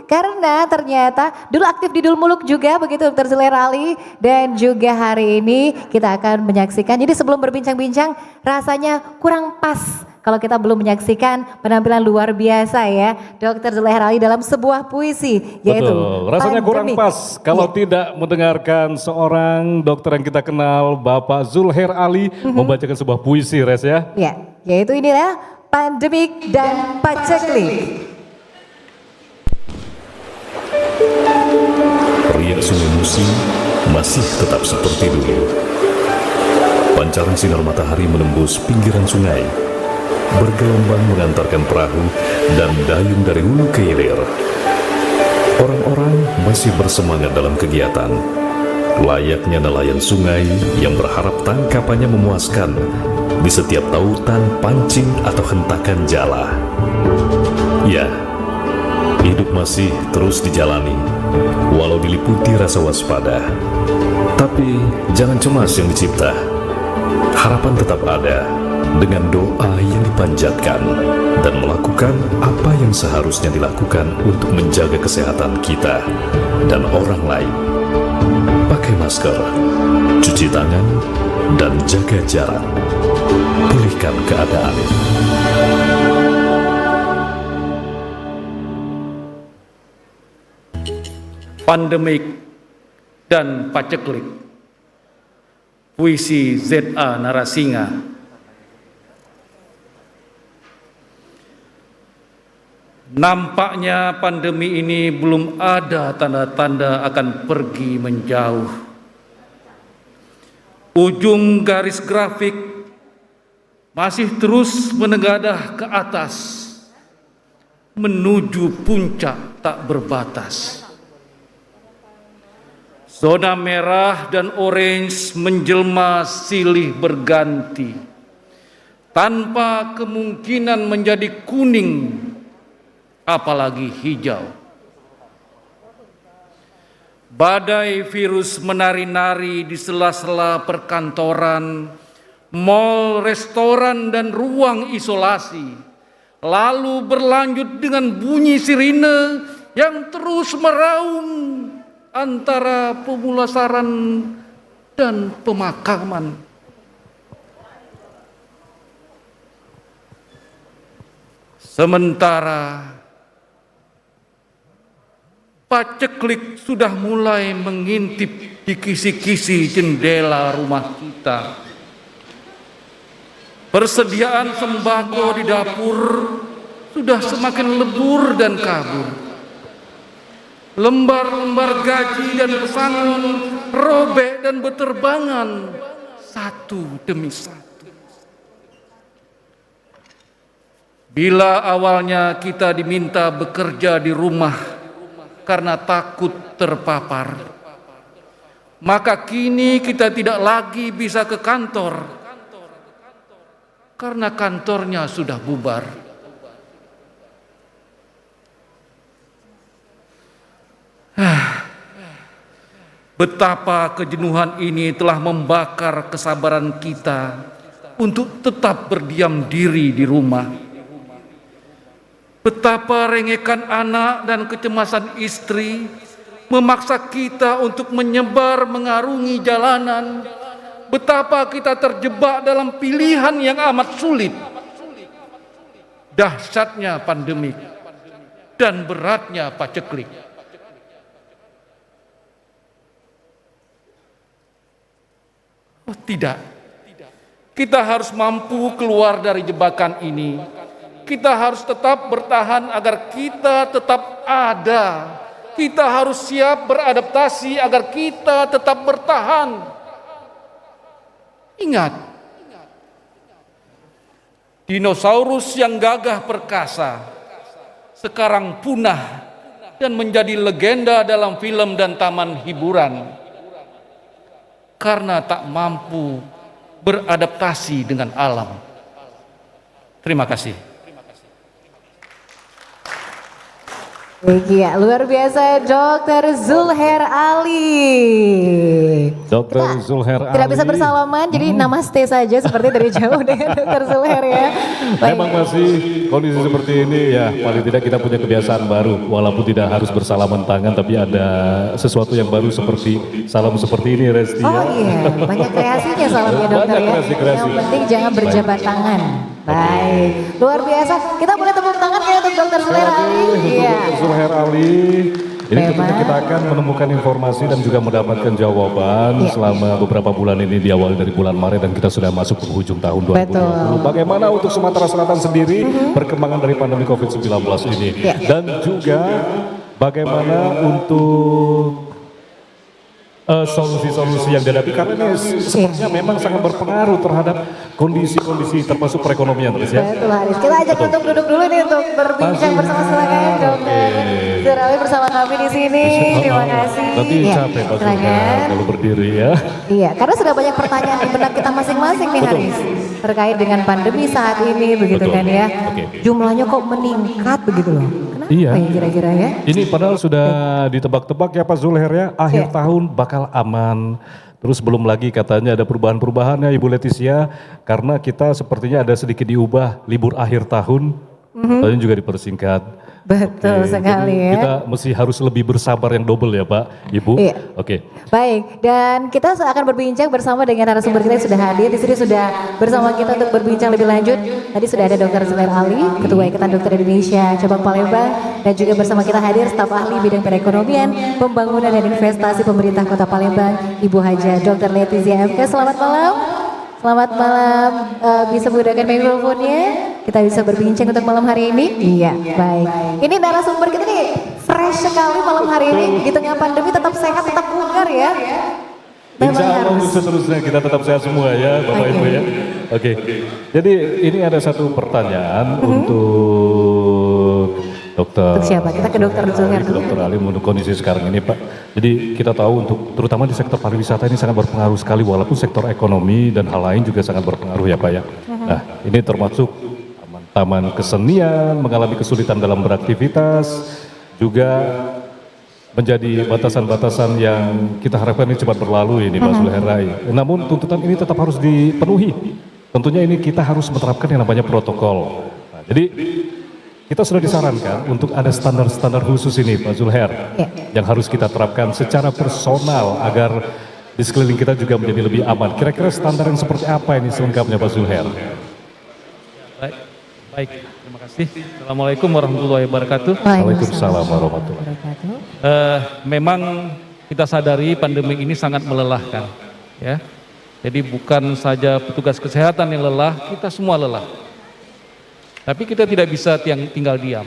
Karena ternyata dulu aktif di Dulmuluk juga begitu Dr. Zulhair Ali, dan juga hari ini kita akan menyaksikan. Jadi sebelum berbincang-bincang rasanya kurang pas kalau kita belum menyaksikan penampilan luar biasa ya Dr. Zulhair Ali dalam sebuah puisi, yaitu Betul, rasanya kurang pas kalau tidak mendengarkan seorang dokter yang kita kenal, Bapak Zulhair Ali membacakan sebuah puisi, Res ya. Ya, yaitu inilah Pandemik dan Paceklik. Riak sungai Musi masih tetap seperti dulu. Pancaran sinar matahari menembus pinggiran sungai, bergelombang mengantarkan perahu dan dayung dari hulu ke hilir. Orang-orang masih bersemangat dalam kegiatan, layaknya nelayan sungai yang berharap tangkapannya memuaskan di setiap tautan, pancing, atau hentakan jala. Ya, hidup masih terus dijalani, walau diliputi rasa waspada. Tapi jangan cemas yang dicipta, harapan tetap ada dengan doa yang dipanjatkan dan melakukan apa yang seharusnya dilakukan untuk menjaga kesehatan kita dan orang lain. Pakai masker, cuci tangan, dan jaga jarak. Pulihkan keadaan. Pandemik dan Paceklik. Puisi Z.A. Narasinga. Nampaknya pandemi ini belum ada tanda-tanda akan pergi menjauh. Ujung garis grafik masih terus menegadah ke atas, menuju puncak tak berbatas. Zona merah dan orange menjelma silih berganti, tanpa kemungkinan menjadi kuning, apalagi hijau. Badai virus menari-nari di sela-sela perkantoran, mal, restoran, dan ruang isolasi, lalu berlanjut dengan bunyi sirine yang terus meraung antara pemulasaran dan pemakaman. Sementara Paceklik sudah mulai mengintip di kisi-kisi jendela rumah kita. Persediaan sembako di dapur sudah semakin lebur dan kabur. Lembar-lembar gaji dan pesangon robek dan berterbangan satu demi satu. Bila awalnya kita diminta bekerja di rumah karena takut terpapar, maka kini kita tidak lagi bisa ke kantor karena kantornya sudah bubar. Betapa kejenuhan ini telah membakar kesabaran kita untuk tetap berdiam diri di rumah. Betapa rengekan anak dan kecemasan istri memaksa kita untuk menyebar mengarungi jalanan betapa kita terjebak dalam pilihan yang amat sulit. Dahsyatnya pandemik dan beratnya paceklik. Oh, tidak. Kita harus mampu keluar dari jebakan ini. Kita harus tetap bertahan agar kita tetap ada. Kita harus siap beradaptasi agar kita tetap bertahan. Ingat, dinosaurus yang gagah perkasa sekarang punah dan menjadi legenda dalam film dan taman hiburan karena tak mampu beradaptasi dengan alam. Terima kasih. Iya, luar biasa Dr. Zulher Ali. Dr. Zulher Ali. Tidak bisa bersalaman, jadi namaste saja seperti dari jauh dengan Dr. Zulher ya. Baik. Memang masih kondisi seperti ini ya, paling tidak kita punya kebiasaan baru. Walaupun tidak harus bersalaman tangan, tapi ada sesuatu yang baru seperti salam seperti ini, Resti. Oh iya, banyak kreasinya salamnya dokter ya. Kreasi. Yang penting jangan berjabat tangan. Baik, luar biasa. Kita boleh tepuk tangan ya untuk Dr. Zulher Ali. Iya. Dr. Zulher Ali. Ini tentunya kita akan menemukan informasi dan juga mendapatkan jawaban selama beberapa bulan ini, diawali dari bulan Maret dan kita sudah masuk ke penghujung tahun 2020. Betul. Bagaimana untuk Sumatera Selatan sendiri perkembangan dari pandemi COVID-19 ini dan juga bagaimana untuk solusi-solusi yang dihadapi karena ini sepertinya memang sangat berpengaruh terhadap kondisi-kondisi termasuk perekonomian, terus ya. Betul Haris. Kita ajak untuk duduk dulu nih untuk berbincang bersama silakan dokter Zulher Ali bersama kami di sini. Terima kasih. Nanti capek Pak silakan. kalau berdiri ya. Iya, karena sudah banyak pertanyaan di benak kita masing-masing nih Haris terkait dengan pandemi saat ini begitu kan ya. Jumlahnya kok meningkat begitu loh. Iya. Ya kira-kira ya. Ini padahal sudah ditebak-tebak ya Pak Zulher ya, akhir tahun bakal aman. Terus belum lagi katanya ada perubahan-perubahan ya Ibu Leticia, karena kita sepertinya ada sedikit diubah libur akhir tahun, tadi juga dipersingkat. Betul sekali ya. Kita mesti harus lebih bersabar yang double ya Pak, Ibu. Iya. Oke. Baik, dan kita akan berbincang bersama dengan narasumber kita yang sudah hadir. Di sini sudah bersama kita untuk berbincang lebih lanjut. Tadi sudah ada Dr. Zulher Ali, Ketua Ikatan Dokter Indonesia Cabang Palembang, dan juga bersama kita hadir staf ahli bidang perekonomian, pembangunan dan investasi pemerintah Kota Palembang, Ibu Haja Dr. Leticia MK. Selamat malam. Selamat malam, bisa menggunakan mikrofonnya, kita bisa berbincang untuk malam hari ini. Iya, baik. Ini narasumber kita nih fresh sekali malam hari ini, di tengah pandemi tetap sehat, tetap bugar ya. Insya Allah untuk seterusnya kita tetap sehat semua ya Bapak Ibu ya. Oke, jadi ini ada satu pertanyaan untuk dokter. Untuk siapa? Kita ke dokter Zulher dulu. Dokter Ali untuk kondisi sekarang ini Pak. Jadi kita tahu untuk terutama di sektor pariwisata ini sangat berpengaruh sekali, walaupun sektor ekonomi dan hal lain juga sangat berpengaruh ya Pak ya. Nah ini termasuk taman kesenian mengalami kesulitan dalam beraktivitas, juga menjadi batasan-batasan yang kita harapkan ini cepat berlalu ini Pak Zulher Ali. Namun tuntutan ini tetap harus dipenuhi. Tentunya ini kita harus menerapkan yang namanya protokol. Nah, jadi kita sudah disarankan untuk ada standar-standar khusus ini Pak Zulher yang harus kita terapkan secara personal agar di sekeliling kita juga menjadi lebih aman. Kira-kira standar yang seperti apa ini selengkapnya Pak Zulher? Baik, terima kasih. Assalamualaikum warahmatullahi wabarakatuh. Waalaikumsalam warahmatullahi wabarakatuh. Memang kita sadari pandemi ini sangat melelahkan, ya. Jadi bukan saja petugas kesehatan yang lelah, kita semua lelah. Tapi kita tidak bisa tinggal diam.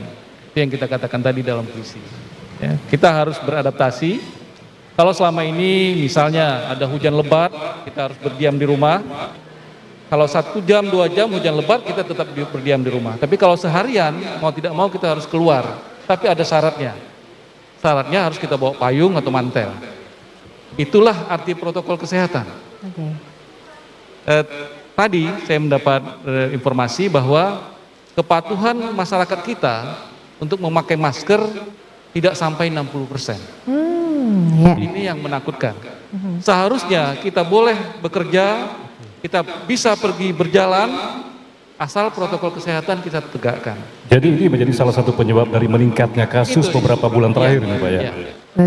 Itu yang kita katakan tadi dalam puisi. Ya, kita harus beradaptasi. Kalau selama ini misalnya ada hujan lebat, kita harus berdiam di rumah. Kalau 1 jam, 2 jam hujan lebat, kita tetap berdiam di rumah. Tapi kalau seharian, mau tidak mau kita harus keluar. Tapi ada syaratnya. Syaratnya harus kita bawa payung atau mantel. Itulah arti protokol kesehatan. Tadi saya mendapat informasi bahwa kepatuhan masyarakat kita untuk memakai masker tidak sampai 60%. Ini yang menakutkan. Seharusnya kita boleh bekerja, kita bisa pergi berjalan, asal protokol kesehatan kita tegakkan. Jadi ini menjadi salah satu penyebab dari meningkatnya kasus beberapa bulan terakhir ini Pak ya.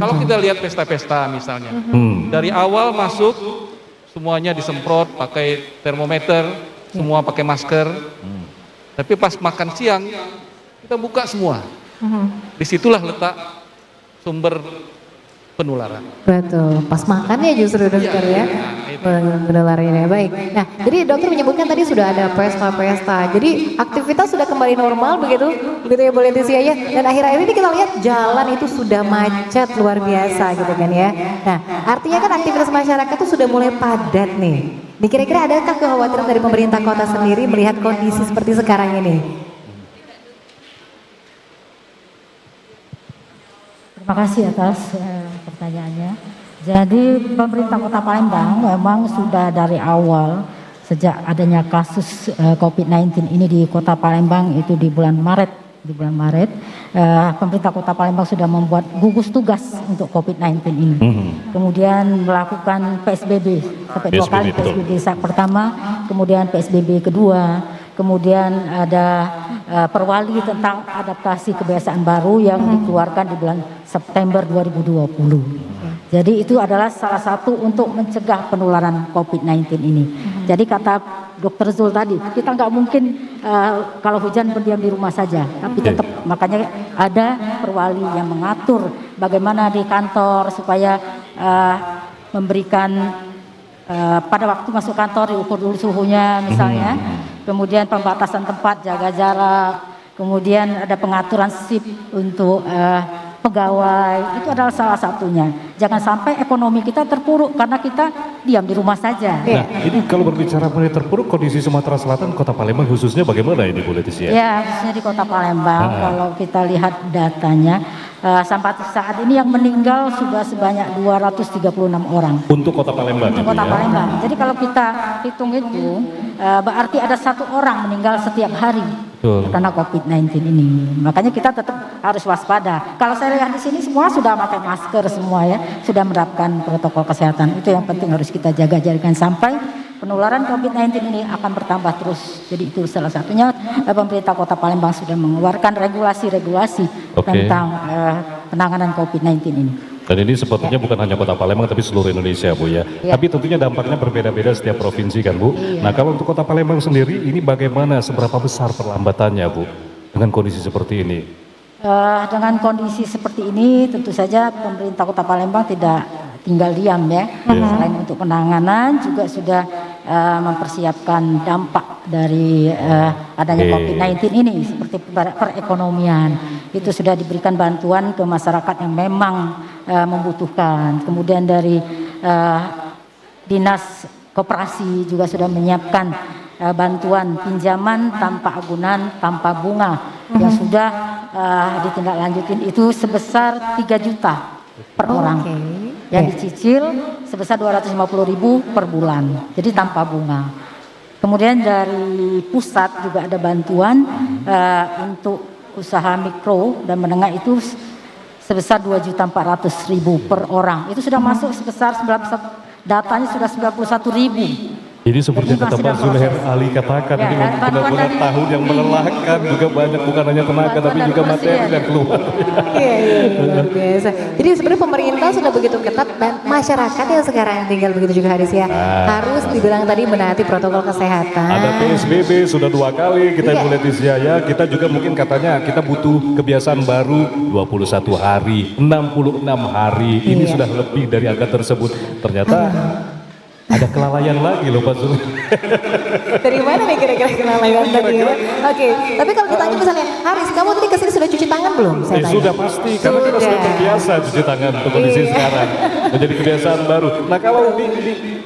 Kalau kita lihat pesta-pesta misalnya, dari awal masuk semuanya disemprot, pakai termometer, semua pakai masker. Tapi pas makan siang kita buka semua. Disitulah letak sumber penularan. Betul, pas makan ya justru dokter ya, penularannya. Baik, nah jadi dokter menyebutkan tadi sudah ada pesta-pesta, jadi aktivitas sudah kembali normal begitu ya Bu Leticia ya. Dan akhir-akhir ini kita lihat jalan itu sudah macet luar biasa gitu kan ya. Nah artinya kan aktivitas masyarakat itu sudah mulai padat nih. Kira-kira adakah kekhawatiran dari pemerintah kota sendiri melihat kondisi seperti sekarang ini? Terima kasih atas pertanyaannya. Jadi pemerintah Kota Palembang memang sudah dari awal sejak adanya kasus COVID-19 ini di Kota Palembang itu di bulan Maret, pemerintah Kota Palembang sudah membuat gugus tugas untuk COVID-19 ini. Kemudian melakukan PSBB sampai 2 kali PSBB pertama, kemudian PSBB kedua, kemudian ada perwali tentang adaptasi kebiasaan baru yang dikeluarkan di bulan September 2020. Jadi itu adalah salah satu untuk mencegah penularan COVID-19 ini. Jadi kata Dr. Zul tadi, kita nggak mungkin kalau hujan berdiam di rumah saja, tapi tetap makanya ada perwali yang mengatur bagaimana di kantor supaya memberikan pada waktu masuk kantor diukur dulu suhunya misalnya, kemudian pembatasan tempat, jaga jarak, kemudian ada pengaturan shift untuk pegawai, itu adalah salah satunya. Jangan sampai ekonomi kita terpuruk karena kita diam di rumah saja. Nah, ini kalau berbicara mengenai terpuruk, kondisi Sumatera Selatan, Kota Palembang khususnya bagaimana ini Bu Leticia? Ya, khususnya di Kota Palembang, kalau kita lihat datanya, sampai saat ini yang meninggal sudah sebanyak 236 orang. Untuk Kota Palembang? Untuk Kota Palembang. Jadi kalau kita hitung-hitung, berarti ada 1 orang meninggal setiap hari. Betul. Karena COVID-19 ini. Makanya kita tetap harus waspada. Kalau saya lihat di sini semua sudah pakai masker semua ya, sudah menerapkan protokol kesehatan. Itu yang penting harus kita jaga, jangan sampai penularan COVID-19 ini akan bertambah terus. Jadi itu salah satunya pemerintah Kota Palembang sudah mengeluarkan regulasi-regulasi tentang penanganan COVID-19 ini. Dan ini sepertinya bukan hanya Kota Palembang tapi seluruh Indonesia Bu ya. Tapi tentunya dampaknya berbeda-beda setiap provinsi kan Bu. Nah kalau untuk Kota Palembang sendiri ini bagaimana, seberapa besar perlambatannya Bu dengan kondisi seperti ini? Dengan kondisi seperti ini tentu saja pemerintah Kota Palembang tidak tinggal diam ya. Selain untuk penanganan juga sudah mempersiapkan dampak dari adanya COVID-19 ini seperti perekonomian. Itu sudah diberikan bantuan ke masyarakat yang memang membutuhkan. Kemudian dari Dinas Koperasi juga sudah menyiapkan bantuan pinjaman tanpa agunan, tanpa bunga yang sudah ditindaklanjutin itu sebesar 3 juta per orang. Yang dicicil sebesar 250.000 per bulan. Jadi tanpa bunga. Kemudian dari pusat juga ada bantuan untuk usaha mikro dan menengah itu sebesar 2.400.000 per orang. Itu sudah masuk sebesar 91, datanya sudah 91.000. Jadi seperti kata Pak Zulher Ali katakan, ini benar-benar tahun yang melelahkan, juga banyak bukan hanya tenaga tapi juga materi yang keluar. Iya, luar biasa. Jadi sebenarnya pemerintah sudah begitu ketat dan masyarakat yang sekarang tinggal begitu juga Haris ya, harus dibilang tadi menaati protokol kesehatan. Ada PSBB sudah 2 kali, kita Bu Leticia ya, kita juga mungkin katanya kita butuh kebiasaan baru 21 hari, 66 hari, ini sudah lebih dari angka tersebut. Ternyata ada kelalaian lagi loh Pak Zul. Dari mana nih kira-kira kelalaian tadi? Oke, tapi kalau ditanya misalnya, Haris, kamu tadi kesini sudah cuci tangan belum? Saya tanya. Sudah pasti, karena kita sudah terbiasa cuci tangan untuk kondisi sekarang. Menjadi kebiasaan baru. Nah kalau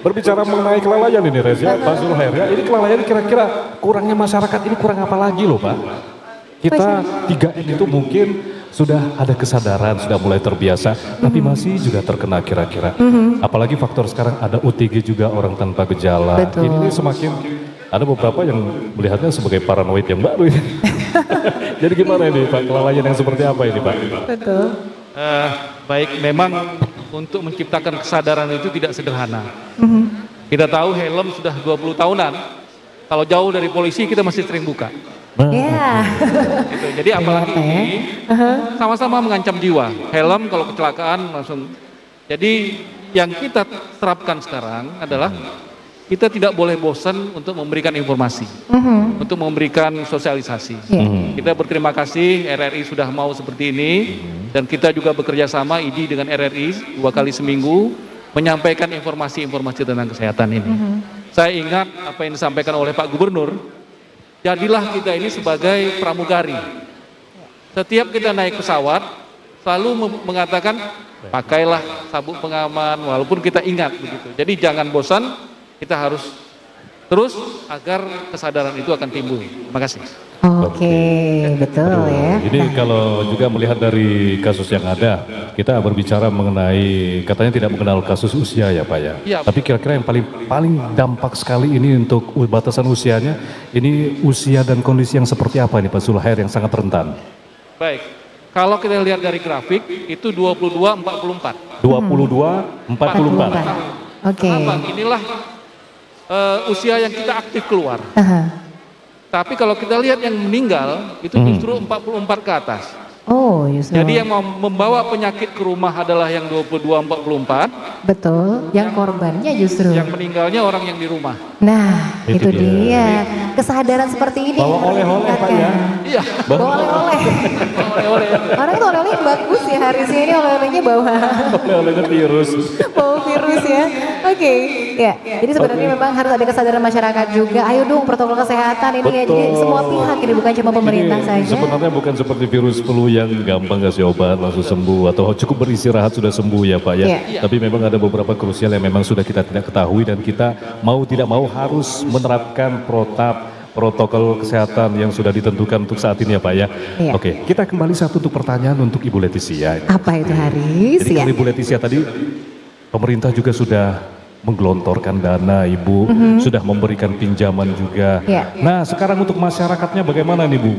berbicara mengenai kelalaian ini Res ya, Pak Zulher ya, ini kelalaian kira-kira kurangnya masyarakat ini kurang apa lagi loh Pak? Kita 3M itu mungkin sudah ada kesadaran, sudah mulai terbiasa, tapi masih juga terkena kira-kira. Apalagi faktor sekarang ada OTG juga, orang tanpa gejala. Ini semakin ada beberapa yang melihatnya sebagai paranoid yang baru ini. Jadi gimana ini Pak, kelalaian yang seperti apa ini Pak? Betul. Baik, memang untuk menciptakan kesadaran itu tidak sederhana. Kita tahu helm sudah 20 tahunan, kalau jauh dari polisi kita masih sering buka. Gitu. Jadi apalagi ini sama-sama mengancam jiwa. Helm kalau kecelakaan langsung. Jadi yang kita terapkan sekarang adalah kita tidak boleh bosan untuk memberikan informasi, untuk memberikan sosialisasi. Kita berterima kasih RRI sudah mau seperti ini, dan kita juga bekerja sama IDI dengan RRI 2 kali seminggu menyampaikan informasi-informasi tentang kesehatan ini. Saya ingat apa yang disampaikan oleh Pak Gubernur, jadilah kita ini sebagai pramugari. Setiap kita naik pesawat, selalu mengatakan pakailah sabuk pengaman, walaupun kita ingat begitu. Jadi jangan bosan, kita harus terus agar kesadaran itu akan timbul. Terima kasih. Oke, betul ya. Ini kalau juga melihat dari kasus yang ada, kita berbicara mengenai katanya tidak mengenal kasus usia ya Pak ya. Iya. Tapi kira-kira yang paling dampak sekali ini untuk batasan usianya, ini usia dan kondisi yang seperti apa ini Pak Zulhair yang sangat rentan? Baik, kalau kita lihat dari grafik itu 22-44. 22-44. Oke. Kenapa? Inilah usia yang kita aktif keluar. Tapi kalau kita lihat yang meninggal itu justru 44 ke atas. Oh, justru. Jadi yang membawa penyakit ke rumah adalah yang 22-44. Betul, yang korbannya justru. Yang meninggalnya orang yang di rumah. Nah, itu dia. Kesadaran seperti ini. Bawa oleh-oleh Pak ya. Iya. Bawa oleh-oleh. Oleh-oleh. Orang itu oleh-oleh yang bagus ya, harusnya ini oleh-olehnya bawa Oleh-olehnya virus. bawa virus ya. Oke, ya. Jadi sebenarnya memang harus ada kesadaran masyarakat juga. Ayo dong protokol kesehatan ini ya. Jadi semua pihak ini bukan cuma pemerintah Ini saja. sebenarnya bukan seperti virus flu yang gampang kasih obat langsung sembuh atau cukup beristirahat sudah sembuh ya Pak ya. Iya. Tapi memang ada beberapa krusial yang memang sudah kita tidak ketahui dan kita mau tidak mau harus menerapkan protokol kesehatan yang sudah ditentukan untuk saat ini ya Pak ya. Iya. Oke, kita kembali satu untuk pertanyaan untuk Ibu Leticia. Apa itu Haris? Jadi Ya. kalau Ibu Leticia tadi pemerintah juga sudah menggelontorkan dana Ibu, sudah memberikan pinjaman juga. Iya. Nah sekarang untuk masyarakatnya bagaimana nih Bu?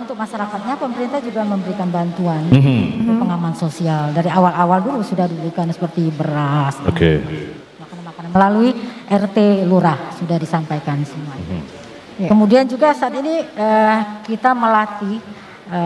Untuk masyarakatnya pemerintah juga memberikan bantuan untuk pengaman sosial. Dari awal-awal dulu sudah diberikan seperti beras, Oke. makanan-makanan melalui RT Lurah sudah disampaikan semua. Kemudian juga saat ini kita melatih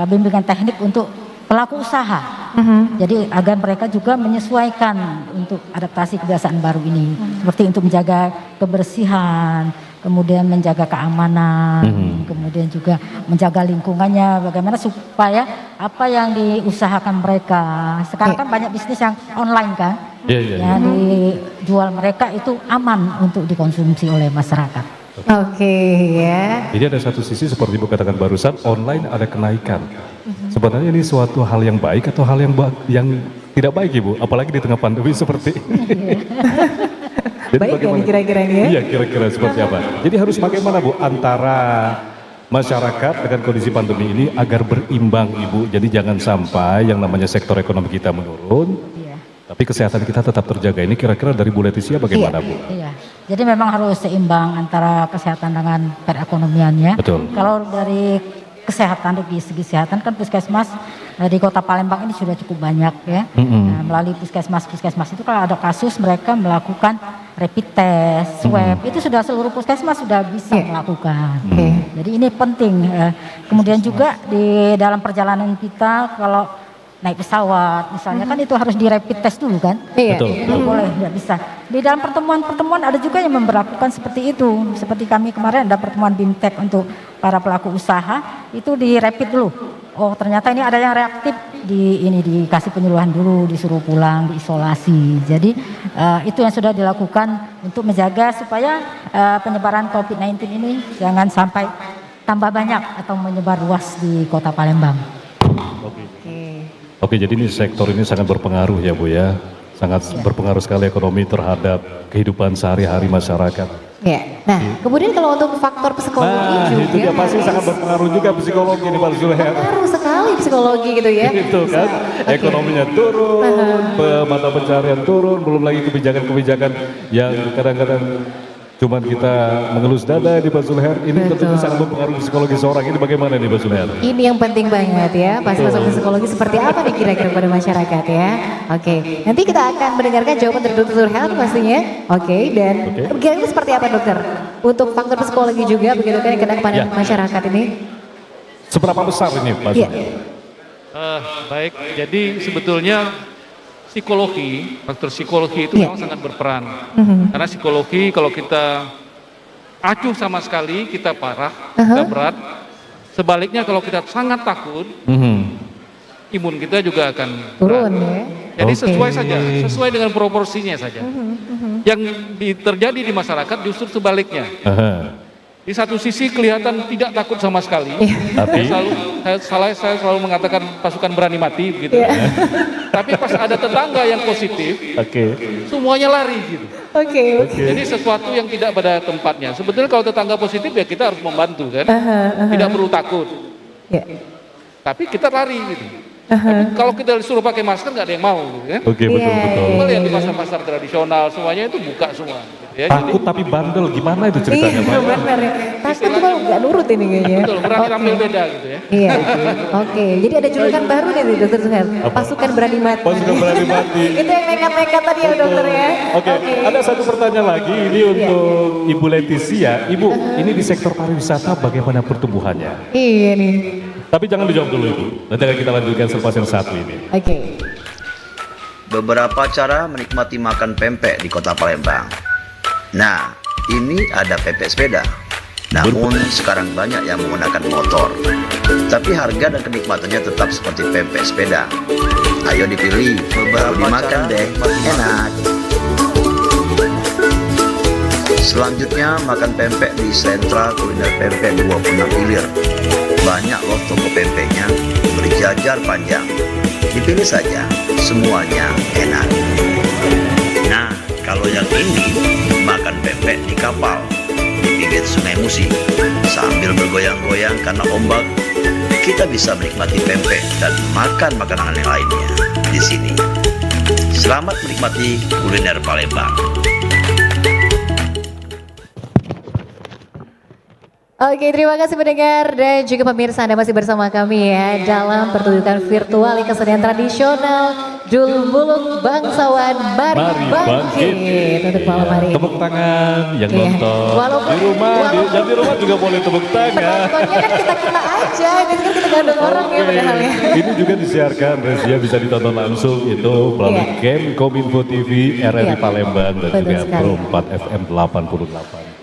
bimbingan teknik untuk pelaku usaha. Jadi agar mereka juga menyesuaikan untuk adaptasi kebiasaan baru ini. Seperti untuk menjaga kebersihan, kemudian menjaga keamanan, kemudian juga menjaga lingkungannya, bagaimana supaya apa yang diusahakan mereka. Sekarang kan banyak bisnis yang online kan, yang dijual mereka itu aman untuk dikonsumsi oleh masyarakat. Oke ya. Jadi ada satu sisi seperti Ibu katakan barusan, online ada kenaikan. Sebenarnya ini suatu hal yang baik atau hal yang tidak baik Ibu, apalagi di tengah pandemi seperti ini. Jadi Baik ya nih kira-kira ini ya? Iya kira-kira seperti apa. Jadi harus bagaimana Bu antara masyarakat dengan kondisi pandemi ini agar berimbang Ibu. Jadi jangan sampai yang namanya sektor ekonomi kita menurun, tapi kesehatan kita tetap terjaga. Ini kira-kira dari Bu Leticia bagaimana Bu? Iya, jadi memang harus seimbang antara kesehatan dengan perekonomiannya. Betul. Kalau dari kesehatan, dari segi kesehatan kan puskesmas di Kota Palembang ini sudah cukup banyak ya. Nah, melalui puskesmas itu kalau ada kasus mereka melakukan rapid test, swab, itu sudah seluruh puskesmas sudah bisa melakukan. Jadi ini penting. Kemudian juga di dalam perjalanan kita kalau naik pesawat misalnya kan itu harus di rapid test dulu kan. Iya. Tidak boleh, tidak bisa. Di dalam pertemuan-pertemuan ada juga yang memberlakukan seperti itu. Seperti kami kemarin ada pertemuan BIMTEK untuk para pelaku usaha itu di rapid dulu. Oh ternyata ini ada yang reaktif, dikasih penyuluhan dulu, disuruh pulang, diisolasi. Jadi itu yang sudah dilakukan untuk menjaga supaya penyebaran COVID-19 ini jangan sampai tambah banyak atau menyebar luas di Kota Palembang. Oke, jadi ini sektor ini sangat berpengaruh ya Bu ya. Sangat berpengaruh sekali ekonomi terhadap kehidupan sehari-hari masyarakat. Ya. Nah, kemudian kalau untuk faktor psikologi juga. Itu dia pasti sangat berpengaruh juga psikologi nih Pak Zulhair. Berpengaruh sekali psikologi gitu ya. Itu kan, ekonominya turun, mata pencarian turun, belum lagi kebijakan-kebijakan yang kadang-kadang cuman kita mengelus dada di Pak Zulhair. Ini tentunya sangat mempengaruhi psikologi seorang. Ini bagaimana nih Pak Zulhair? Ini yang penting banget ya, pasti masuk psikologi seperti apa nih kira-kira pada masyarakat ya. Oke, nanti kita akan mendengarkan jawaban dari Dr. Zulhair pastinya. Oke, dan kira-kira seperti apa dokter? Untuk faktor psikologi juga begitu kan yang kena kepada masyarakat ini? Seberapa besar ini Pak Zulhair? Baik, jadi sebetulnya faktor psikologi itu memang sangat berperan. Karena psikologi kalau kita acuh sama sekali, kita parah, kita berat. Sebaliknya kalau kita sangat takut, imun kita juga akan turun ya. Jadi sesuai dengan proporsinya saja. Yang terjadi di masyarakat justru sebaliknya. Di satu sisi kelihatan tidak takut sama sekali, tapi saya selalu mengatakan pasukan berani mati begitu. Tapi pas ada tetangga yang positif, semuanya lari gitu. Jadi sesuatu yang tidak pada tempatnya. Sebetulnya kalau tetangga positif ya kita harus membantu kan, tidak perlu takut. Tapi kita lari gitu. Tapi kalau kita disuruh pakai masker nggak ada yang mau gitu kan. Betul. Yang di pasar-pasar tradisional semuanya itu buka semua. Ya, takut tapi bandel, gimana itu ceritanya? Iya benar ya. Takut tuh nggak nurut ini kayaknya. Betul, berani tampil beda gitu ya. Iya. Jadi ada julukan baru nih Dokter Suher. Pasukan berani mati. Pasukan berani mati. Itu yang nekat-nekat tadi ya dokter ya. Ada satu pertanyaan lagi ini untuk Ibu Leticia. Ibu, ini di sektor pariwisata bagaimana pertumbuhannya? Iya nih. Tapi jangan dijawab dulu Ibu. Nanti akan kita lanjutkan selepas yang satu ini. Beberapa cara menikmati makan pempek di Kota Palembang. Nah, ini ada pempek sepeda. Namun sekarang banyak yang menggunakan motor. Tapi harga dan kenikmatannya tetap seperti pempek sepeda. Ayo dipilih, baru dimakan deh, enak. Selanjutnya makan pempek di sentra kuliner pempek 26 Ilir. Banyak loh toko pempeknya, berjajar panjang. Dipilih saja, semuanya enak. Nah, kalau yang ini makan pempek di kapal di pinggir Sungai Musi sambil bergoyang-goyang karena ombak, kita bisa menikmati pempek dan makan makanan yang lainnya di sini. Selamat menikmati kuliner Palembang. Terima kasih pendengar dan juga pemirsa, Anda masih bersama kami ya dalam pertunjukan virtual kesenian tradisional Dul Muluk Bangsawan Mari Bangkit untuk malam hari. Tepuk tangan yang nonton di rumah juga boleh tepuk tangan. Penontonnya kan kita aja, ini kan kita gandeng orang ya padahal ya. Ini juga disiarkan, Resia bisa ditonton langsung itu melalui Game Kominfo TV RRI Palembang dan juga Pro 4 FM 88,4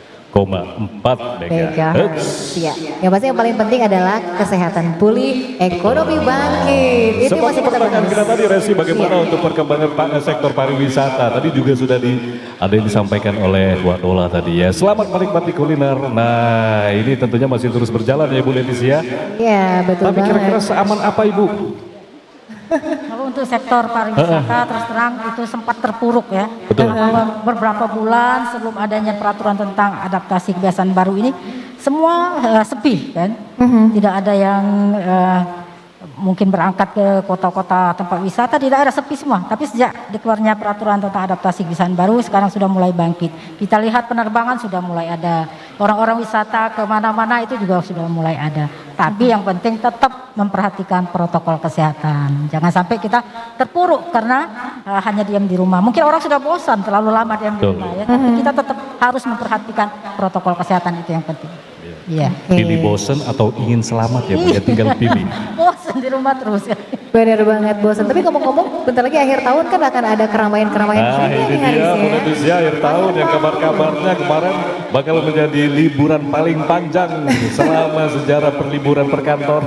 MHz. Yang pasti yang paling penting adalah kesehatan pulih, ekonomi bangkit. Itu masih kita bahas. Kita tadi Resi bagaimana untuk perkembangan sektor pariwisata. Tadi juga sudah ada yang disampaikan oleh Wak Dola tadi ya. Selamat menikmati kuliner. Nah, ini tentunya masih terus berjalan ya Ibu Leticia. Iya, betul. Tapi kira-kira seaman apa Ibu? Kalau untuk sektor pariwisata terus terang itu sempat terpuruk ya. Beberapa bulan sebelum adanya peraturan tentang adaptasi kebiasaan baru ini semua sepi kan. Tidak ada yang mungkin berangkat ke kota-kota tempat wisata, tidak ada, sepi semua. Tapi sejak dikeluarnya peraturan tentang adaptasi kebiasaan baru sekarang sudah mulai bangkit. Kita lihat penerbangan sudah mulai ada, orang-orang wisata kemana-mana itu juga sudah mulai ada. Tapi yang penting tetap memperhatikan protokol kesehatan. Jangan sampai kita terpuruk karena hanya diam di rumah. Mungkin orang sudah bosan terlalu lama diam di rumah ya. Tapi kita tetap harus memperhatikan protokol kesehatan, itu yang penting. Iya. Pilih bosen atau ingin selamat ya Bu, ya tinggal pilih. Bosen di rumah terus ya. Benar banget bosan. Tapi ngomong-ngomong, bentar lagi akhir tahun kan akan ada keramaian-keramaian. Nah ini dia Indonesia akhir tahun yang kabar-kabarnya kemarin bakal menjadi liburan paling panjang selama sejarah perliburan perkantor.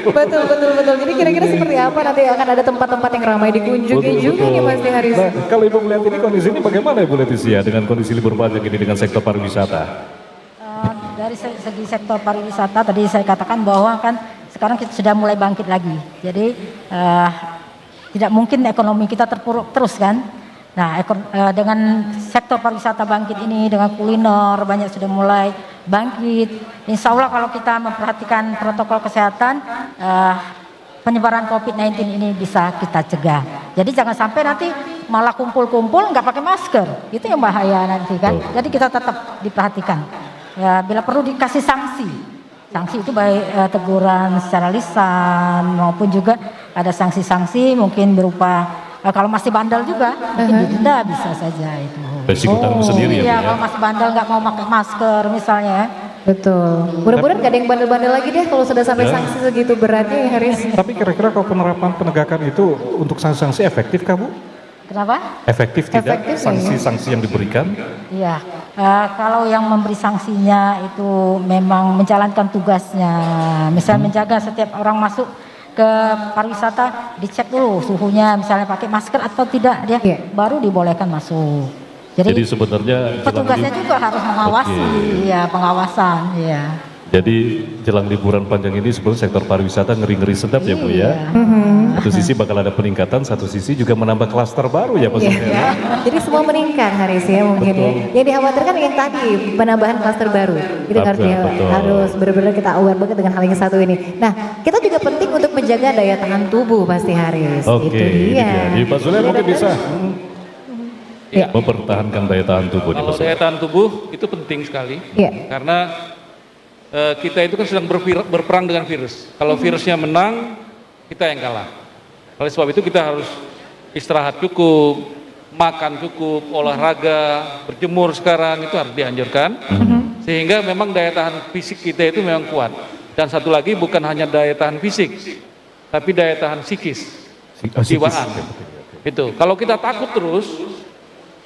Betul. Jadi kira-kira seperti apa nanti akan ada tempat-tempat yang ramai dikunjungi juga nih Mas Haris. Nah, kalau Ibu melihat ini kondisi ini bagaimana Ibu Leticia dengan kondisi libur panjang ini dengan sektor pariwisata? Dari segi sektor pariwisata tadi saya katakan bahwa kan sekarang kita sudah mulai bangkit lagi. Jadi tidak mungkin ekonomi kita terpuruk terus kan. Nah dengan sektor pariwisata bangkit ini, dengan kuliner banyak sudah mulai bangkit. Insya Allah kalau kita memperhatikan protokol kesehatan, penyebaran COVID-19 ini bisa kita cegah. Jadi jangan sampai nanti malah kumpul-kumpul nggak pakai masker. Itu yang bahaya nanti kan. Jadi kita tetap diperhatikan. Ya, bila perlu dikasih sanksi. Sanksi itu baik teguran secara lisan maupun juga ada sanksi-sanksi mungkin berupa kalau masih bandel juga mungkin didenda bisa saja itu. Resiko tanggung sendiri ya. Iya, kalau masih bandel nggak mau pakai masker misalnya. Betul. Mudah-mudahan gak ada yang bandel-bandel lagi deh kalau sudah sampai Ya. sanksi segitu beratnya ya Haris. Tapi kira-kira kalau penerapan penegakan itu untuk sanksi-sanksi efektif kah Bu? Kenapa? Efektif tidak Efektif, sanksi-sanksi yang diberikan? Iya, kalau yang memberi sanksinya itu memang menjalankan tugasnya, misalnya menjaga setiap orang masuk ke pariwisata dicek dulu suhunya, misalnya pakai masker atau tidak dia, baru dibolehkan masuk. Jadi sebenarnya petugasnya juga harus mengawasi, ya pengawasan, ya. Jadi jelang liburan panjang ini sebenarnya sektor pariwisata ngeri-ngeri sedap ya Bu ya. Satu sisi bakal ada peningkatan, satu sisi juga menambah klaster baru ya Pak Sofyan. Jadi semua meningkat Haris ya mungkin ya. Yang dikhawatirkan yang tadi penambahan klaster baru. Itu harus benar-benar kita aware banget dengan hal yang satu ini. Nah kita juga penting untuk menjaga daya tahan tubuh pasti Haris. Oke, itu ini dia. dia. Di Pak Sule mungkin bisa Ya. mempertahankan daya tahan tubuh. Kalau daya tahan tubuh itu penting sekali, karena kita itu kan sedang berperang dengan virus. Kalau virusnya menang, kita yang kalah. Oleh sebab itu kita harus istirahat cukup, makan cukup, olahraga, berjemur sekarang itu harus dianjurkan, sehingga memang daya tahan fisik kita itu memang kuat. Dan satu lagi bukan hanya daya tahan fisik, tapi daya tahan psikis, jiwaan. Itu. Kalau kita takut terus,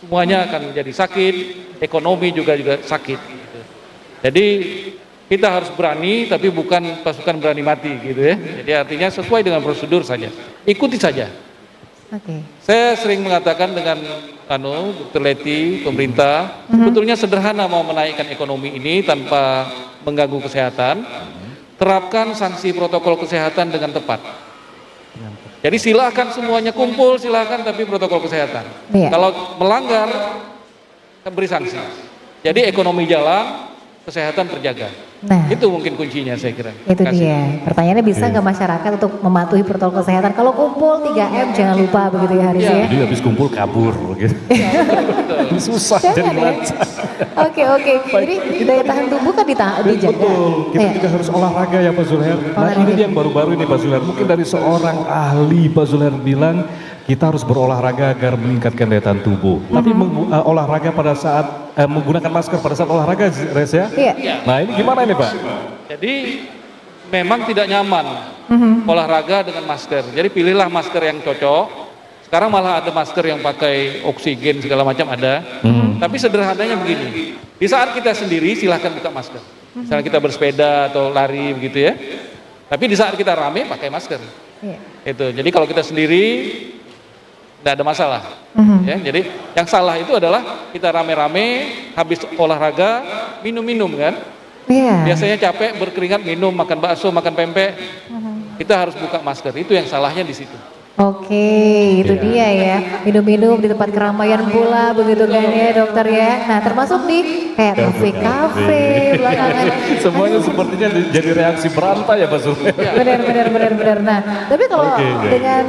semuanya akan menjadi sakit, ekonomi juga sakit. Jadi kita harus berani, tapi bukan pasukan berani mati gitu ya. Jadi artinya sesuai dengan prosedur saja, ikuti saja. Oke. Saya sering mengatakan dengan Dr. Leti, pemerintah, sebetulnya sederhana mau menaikkan ekonomi ini tanpa mengganggu kesehatan. Terapkan sanksi protokol kesehatan dengan tepat. Jadi silakan semuanya kumpul, silakan tapi protokol kesehatan. Kalau melanggar, beri sanksi. Jadi ekonomi jalan, kesehatan terjaga. Nah, itu mungkin kuncinya saya kira. Itu dia. Pertanyaannya bisa nggak masyarakat untuk mematuhi protokol kesehatan? Kalau kumpul 3M jangan lupa begitu ya Haris ya. Jadi habis kumpul kabur gitu. Susah jadi melacak. Oke. Jadi daya tahan tubuh kan dijaga. Betul. Kita juga harus olahraga ya Pak Zulher. Nah ini dia yang baru-baru ini Pak Zulher. Mungkin dari seorang ahli Pak Zulher bilang kita harus berolahraga agar meningkatkan daya tahan tubuh. Tapi olahraga pada saat menggunakan masker pada saat olahraga, Res ya? Iya. Nah ini gimana ini Pak? Jadi memang tidak nyaman olahraga dengan masker. Jadi pilihlah masker yang cocok. Sekarang malah ada masker yang pakai oksigen segala macam ada. Tapi sederhananya begini. Di saat kita sendiri silahkan buka masker. Misalnya kita bersepeda atau lari begitu ya. Tapi di saat kita rame pakai masker. Itu. Jadi kalau kita sendiri tidak ada masalah. Ya, jadi yang salah itu adalah kita rame-rame habis olahraga minum-minum kan. Biasanya capek berkeringat minum, makan bakso, makan pempek. Kita harus buka masker. Itu yang salahnya di situ. Oke, itu dia ya. Minum-minum di tempat keramaian pula begitu kan ya dokter ya. Nah termasuk di kayak kafe-kafe belakangan. Semuanya sepertinya jadi reaksi berantai ya Pak Zulher. Benar. Nah tapi kalau dengan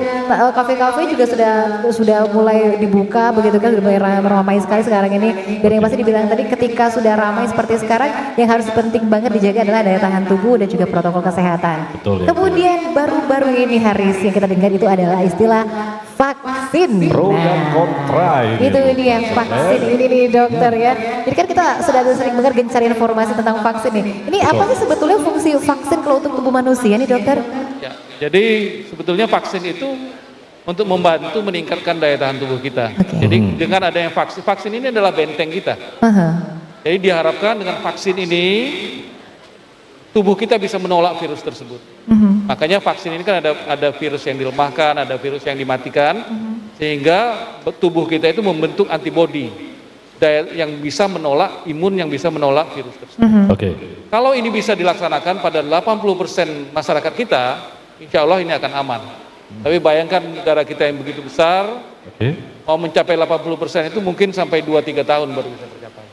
kafe-kafe juga sudah mulai dibuka begitu kan, sudah mulai ramai sekali sekarang ini. Dan yang pasti dibilang tadi ketika sudah ramai seperti sekarang, yang harus penting banget dijaga adalah daya tahan tubuh dan juga protokol kesehatan. Betul, ya. Kemudian baru-baru ini Haris yang kita dengar itu adalah istilah vaksin. Pro dan kontra ini. Itu dia vaksin ini nih dokter ya. Jadi kan kita sudah sering dengar gencar informasi tentang vaksin nih. Ini apa sih sebetulnya fungsi vaksin kalau untuk tubuh manusia nih dokter? Ya, jadi sebetulnya vaksin itu untuk membantu meningkatkan daya tahan tubuh kita. Jadi dengan adanya vaksin ini adalah benteng kita. Jadi diharapkan dengan vaksin ini tubuh kita bisa menolak virus tersebut. Makanya vaksin ini kan ada virus yang dilemahkan, ada virus yang dimatikan, sehingga tubuh kita itu membentuk antibodi yang bisa menolak, imun yang bisa menolak virus tersebut. Kalau ini bisa dilaksanakan pada 80% masyarakat kita, insya Allah ini akan aman. Tapi bayangkan negara kita yang begitu besar, mau mencapai 80% itu mungkin sampai 2-3 tahun baru bisa tercapai.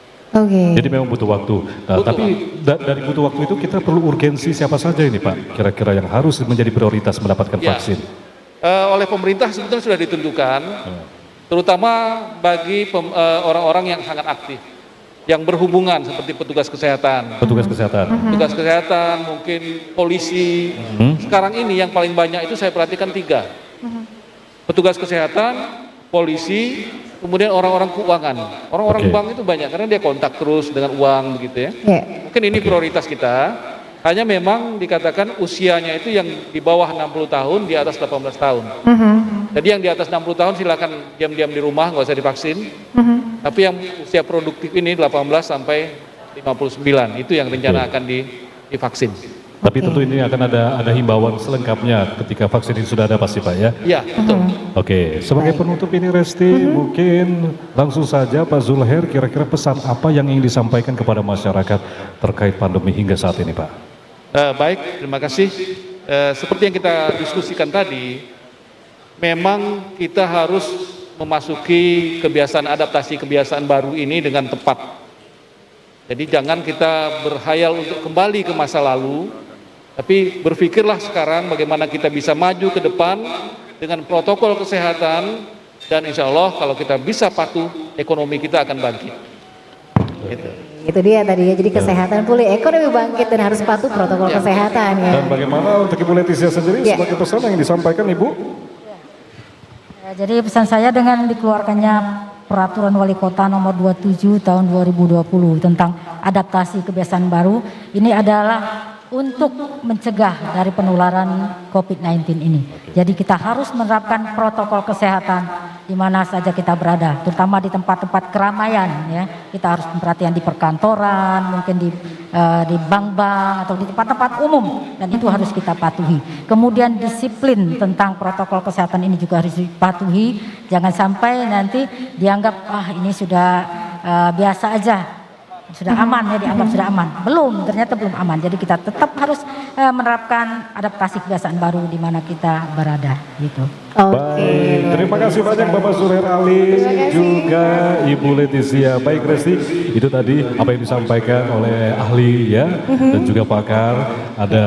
Jadi memang butuh waktu. Nah, tapi dari butuh waktu itu kita perlu urgensi siapa saja ini Pak? Kira-kira yang harus menjadi prioritas mendapatkan vaksin? Oleh pemerintah sebetulnya sudah ditentukan, terutama bagi orang-orang yang sangat aktif, yang berhubungan seperti petugas kesehatan. Petugas Petugas kesehatan, mungkin polisi. Sekarang ini yang paling banyak itu saya perhatikan 3. Petugas kesehatan, polisi, kemudian orang-orang keuangan. Orang-orang bank itu banyak karena dia kontak terus dengan uang begitu ya. Mungkin ini prioritas kita. Hanya memang dikatakan usianya itu yang di bawah 60 tahun, di atas 18 tahun. Jadi yang di atas 60 tahun silakan diam-diam di rumah, nggak usah divaksin. Tapi yang usia produktif ini 18 sampai 59 itu yang rencana akan divaksin. Tapi tentu ini akan ada himbauan selengkapnya ketika vaksin ini sudah ada pasti Pak ya? Iya, betul. Oke, sebagai penutup ini Resti, mungkin langsung saja Pak Zulher, kira-kira pesan apa yang ingin disampaikan kepada masyarakat terkait pandemi hingga saat ini Pak? Baik, terima kasih. Seperti yang kita diskusikan tadi, memang kita harus memasuki kebiasaan adaptasi kebiasaan baru ini dengan tepat. Jadi jangan kita berhayal untuk kembali ke masa lalu, tapi berpikirlah sekarang bagaimana kita bisa maju ke depan dengan protokol kesehatan, dan insya Allah kalau kita bisa patuh, ekonomi kita akan bangkit. Gitu. Itu dia tadi ya, jadi kesehatan pulih, ekonomi bangkit dan harus patuh protokol kesehatan ya. Dan bagaimana untuk Ibu Leticia sendiri sebagai pesan yang disampaikan Ibu? Jadi pesan saya dengan dikeluarkannya Peraturan Wali Kota nomor 27 tahun 2020 tentang adaptasi kebiasaan baru, ini adalah untuk mencegah dari penularan COVID-19 ini. Jadi kita harus menerapkan protokol kesehatan di mana saja kita berada, terutama di tempat-tempat keramaian ya. Kita harus perhatian di perkantoran, mungkin di bank-bank atau di tempat-tempat umum, dan itu harus kita patuhi. Kemudian disiplin tentang protokol kesehatan ini juga harus dipatuhi. Jangan sampai nanti dianggap ini sudah biasa aja, sudah aman ya, dianggap sudah aman. Belum, ternyata belum aman. Jadi kita tetap harus menerapkan adaptasi kebiasaan baru di mana kita berada gitu. Baik, terima kasih banyak Bapak Zuhair Ali juga Ibu Leticia. Baik Resti, itu tadi apa yang disampaikan oleh ahli ya, dan juga pakar. Ada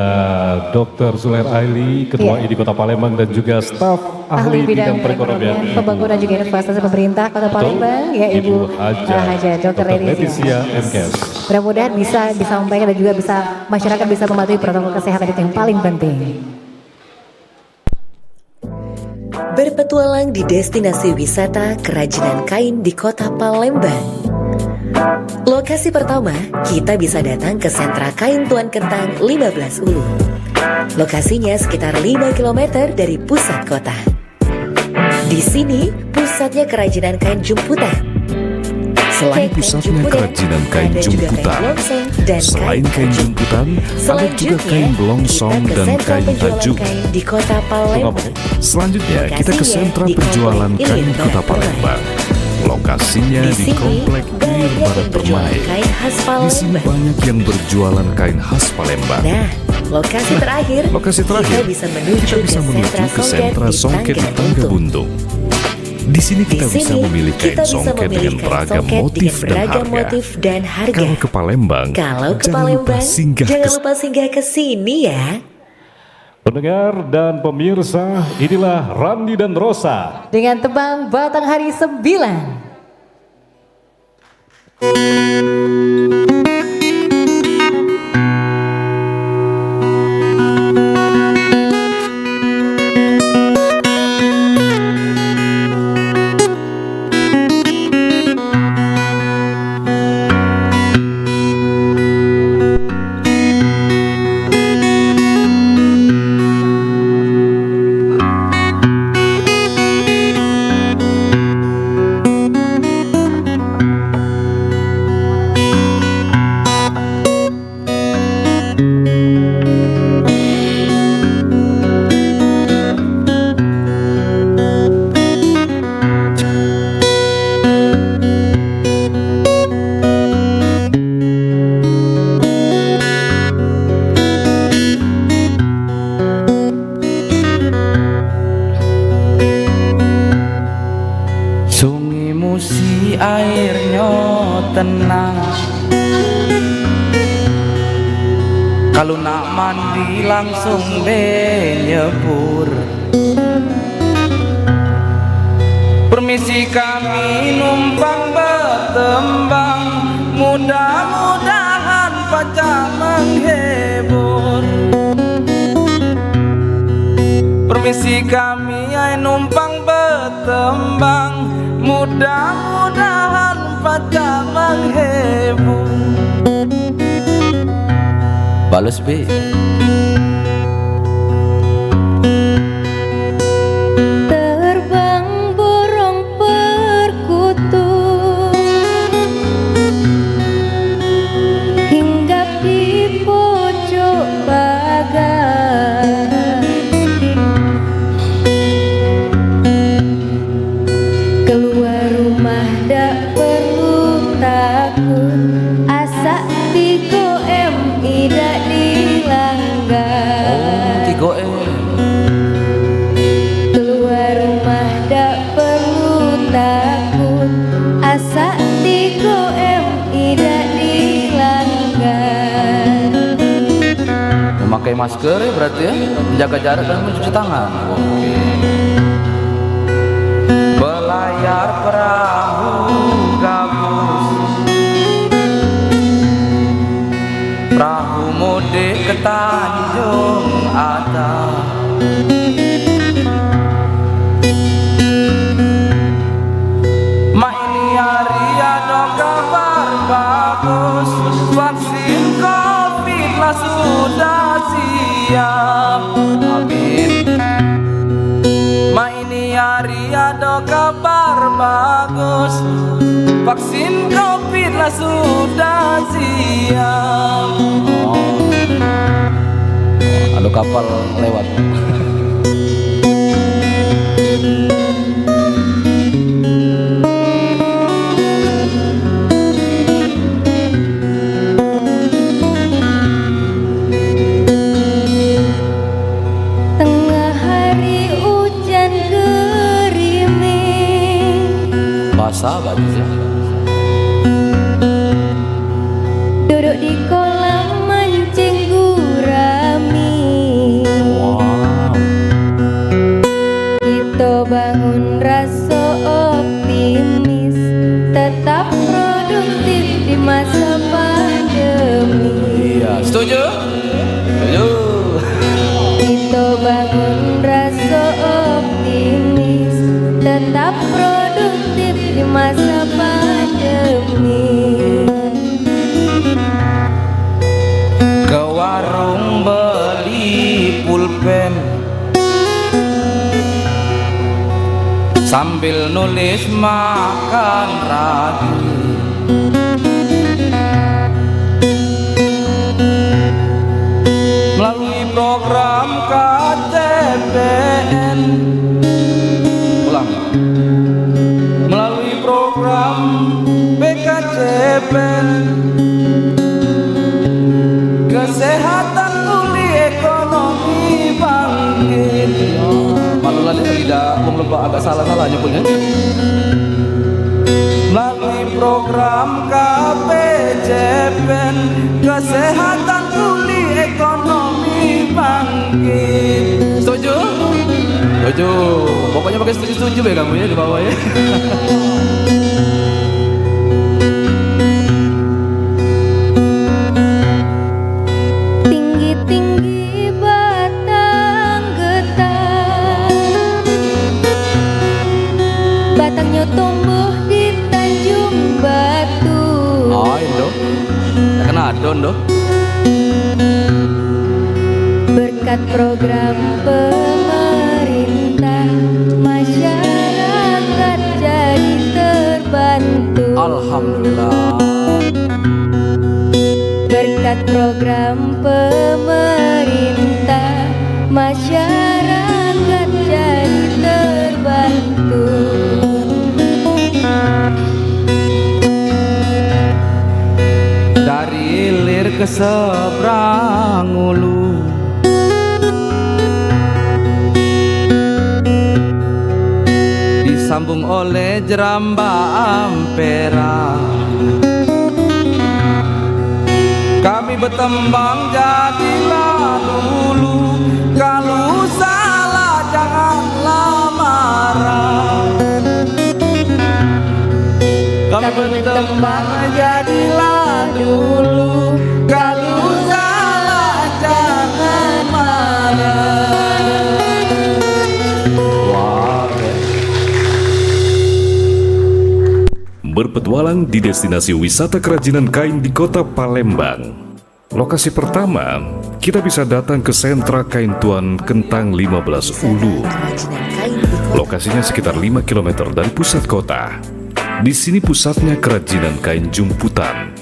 Dr. Zuhair Ali, Ketua ID Kota Palembang, dan juga staf ahli bidang perekonomian, pembangunan juga investasi pemerintah Kota Palembang ya Ibu Haja Dr. Leticia MKes. Mudah-mudahan bisa disampaikan dan juga bisa masyarakat bisa mematuhi protokol kesehatan, itu yang paling penting. Berpetualang di destinasi wisata kerajinan kain di Kota Palembang. Lokasi pertama, kita bisa datang ke sentra kain Tuan Kentang 15 Ulu. Lokasinya sekitar 5 km dari pusat kota. Di sini, pusatnya kerajinan kain jumputan. Selain pusatnya kerajinan kain jumputan, selain kain jumputan, ada juga kain belongsong dan kain tajung. Di Kota Palembang. Selanjutnya kita ke sentra penjualan kain Kota Palembang. Lokasinya di Komplek Ilir Barat Permai. Di sini banyak yang berjualan kain khas Palembang. Nah, lokasi terakhir, kita bisa menuju ke sentra Songket di Tangga Buntung. Di sini kita bisa memilih kain songket dengan beragam motif dan harga. Kalau ke Palembang, jangan lupa singgah ke sini ya. Pendengar dan pemirsa, inilah Randi dan Rosa dengan tebang Batanghari 9. airnya tenang. Kalau nak mandi langsung nyebur. Permisi kami numpang bertembang, mudah-mudahan pacak menghibur. Permisi kami numpang bertembang, mudah-mudahan pada mengheboh. Balas B. Terbang burung perkutut hinggap di pojok pagar, keluar rumah dak perlu takut, asa 3M tidak dilanggar. 3M. Keluar rumah dak perlu takut, asa 3M tidak dilanggar. Memakai masker ya berarti ya, menjaga jarak dan mencuci tangan. Oke. Belayar perahu gabus, perahu mudik ke Tanjung Atas. Mak ini hari ada kabar bagus, vaksin COVID lah sudah siap. Amin. Mak ini hari ada kabar bagus, vaksin COVID lah sudah siap. Ada kapal lewat. Tengah hari hujan gerimis, Basah bagus ya. duduk di kolam mancing gurami. Kita bangun rasa optimis, tetap produktif di masa pandemi. Iya, setuju? Setuju. Kita bangun rasa optimis, tetap produktif di masa pandemi. Ke warung beli pulpen sambil nulis makan ragi. Melalui program KTPN, ulang. Melalui program BKCPN, kesehatan pulih, ekonomi bangkit. Malu lah tidak lebak agak salah-salah nyebutnya. Melalui program KPCPN, kesehatan pulih, ekonomi bangkit. Setuju? Setuju. Pokoknya pakai setuju ya kamu ya di bawah ya. Tinggi-tinggi batang getah, batangnya tumbuh di Tanjung Batu. Oh, Indo. Ya kena adon doh. Berkat program pemerintah, masyarakat jadi terbantu. Alhamdulillah. Berkat program pemerintah, masyarakat jadi terbantu. Dari hilir ke seberang ulu, disambung oleh jeramba Ampera. Kami bertembang jadilah dulu, kalau salah janganlah marah. Kami bertembang jadilah dulu, kalau salah jangan marah. Wah, berpetualang di destinasi wisata kerajinan kain di kota Palembang. Lokasi pertama, kita bisa datang ke sentra kain Tuan Kentang 15 Ulu. Lokasinya sekitar 5 km dari pusat kota. Di sini pusatnya kerajinan kain jumputan.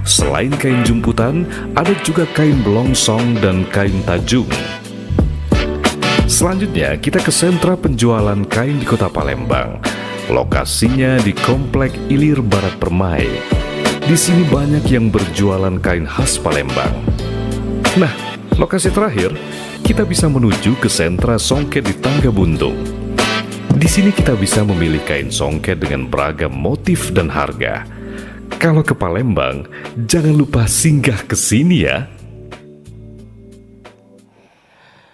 Selain kain jumputan, ada juga kain belongsong dan kain tajung. Selanjutnya, kita ke sentra penjualan kain di kota Palembang. Lokasinya di Komplek Ilir Barat Permai. Di sini banyak yang berjualan kain khas Palembang. Nah, lokasi terakhir, kita bisa menuju ke sentra songket di Tangga Buntung. Di sini kita bisa memilih kain songket dengan beragam motif dan harga. Kalau ke Palembang, jangan lupa singgah ke sini ya.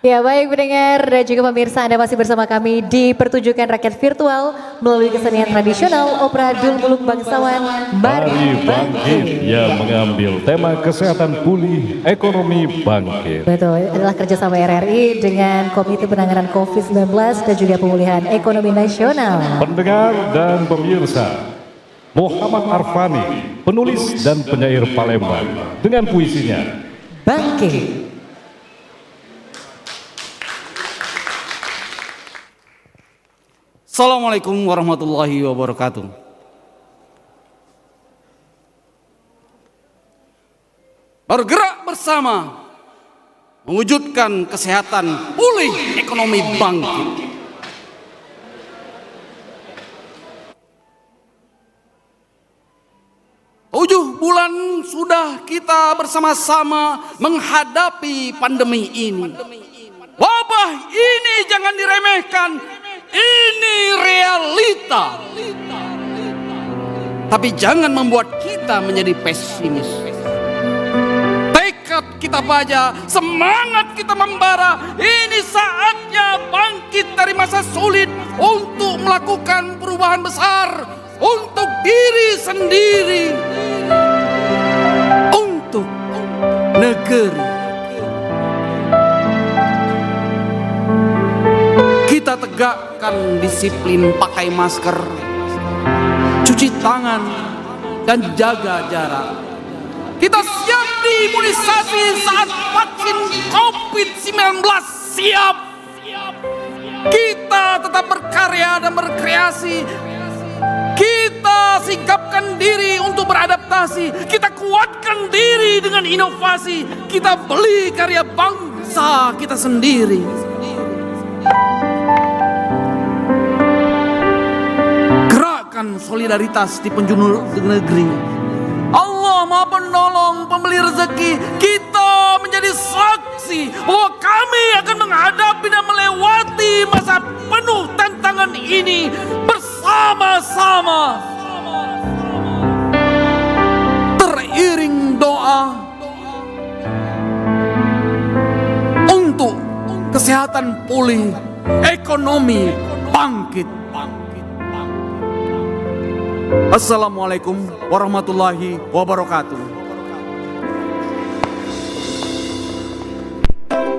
Ya baik pendengar dan juga pemirsa, Anda masih bersama kami di pertunjukan rakyat virtual melalui kesenian tradisional Opera Dul Muluk Bangsawan Mari Bangkit yang mengambil tema kesehatan pulih, ekonomi bangkit. Betul, adalah kerjasama RRI dengan Komite Penanganan COVID-19 dan juga Pemulihan Ekonomi Nasional. Pendengar dan pemirsa, Muhammad Arfani, penulis dan penyair Palembang, dengan puisinya Bangkit. Assalamualaikum warahmatullahi wabarakatuh. Bergerak bersama mewujudkan kesehatan pulih, ekonomi bangkit. Tujuh bulan sudah kita bersama-sama menghadapi pandemi ini. Wabah ini jangan diremehkan. Ini realita. Tapi jangan membuat kita menjadi pesimis. Tekad kita baja, semangat kita membara. Ini saatnya bangkit dari masa sulit untuk melakukan perubahan besar untuk diri sendiri, untuk negeri. Kita tegakkan disiplin pakai masker, cuci tangan, dan jaga jarak. Kita siap diimunisasi saat vaksin COVID-19 siap. Kita tetap berkarya dan berkreasi. Kita sigapkan diri untuk beradaptasi. Kita kuatkan diri dengan inovasi. Kita beli karya bangsa kita sendiri. Gerakan solidaritas di penjuru negeri. Allah Maha Penolong, pembeli rezeki. Kita menjadi saksi bahwa kami akan menghadapi dan melewati masa penuh tantangan ini bersama-sama. Teriring doa untuk kesehatan pulih, ekonomi bangkit. Assalamualaikum warahmatullahi wabarakatuh.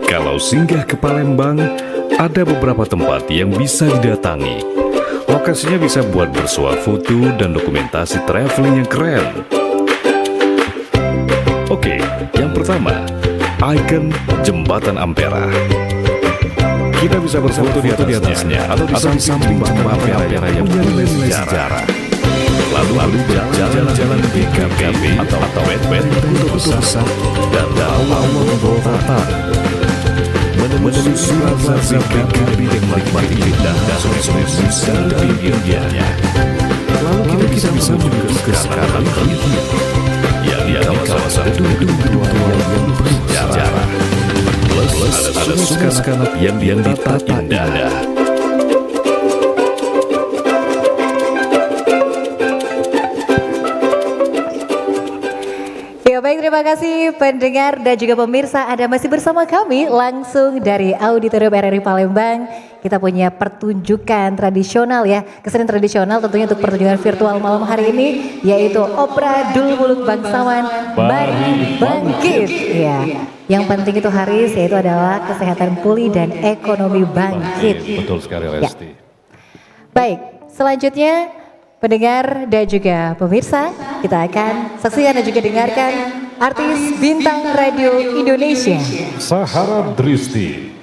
Kalau singgah ke Palembang, ada beberapa tempat yang bisa didatangi. Lokasinya bisa buat bersuah foto dan dokumentasi traveling yang keren. Oke, yang pertama, ikon Jembatan Ampera. Kita bisa berfoto di atasnya atau di samping Jembatan Ampera yang punya nilai sejarah. Lalu jalan-jalan BKB atau wet-wet untuk besar dan awal membawa menelusuri plaza BKB yang menikmati indah dan sore-sore dan pinggirnya. Lalu kita bisa menuju ke kanan kiri yang di kawasan gedung-gedung yang bersejarah. Plus ada suka-suka yang ditata indah. Ya baik, terima kasih pendengar dan juga pemirsa, Anda masih bersama kami langsung dari Auditorium RRI Palembang. Kita punya pertunjukan tradisional ya, kesenian tradisional tentunya untuk pertunjukan virtual malam hari ini, yaitu Opera Dul Muluk Bangsawan Mari Bangkit. Ya, yang penting itu Haris, yaitu adalah kesehatan pulih dan ekonomi bangkit. Betul sekali Lesti. Ya. Baik, selanjutnya Pendengar dan juga pemirsa, kita akan saksikan dan juga dengarkan artis bintang radio Indonesia, Sahara Dristi.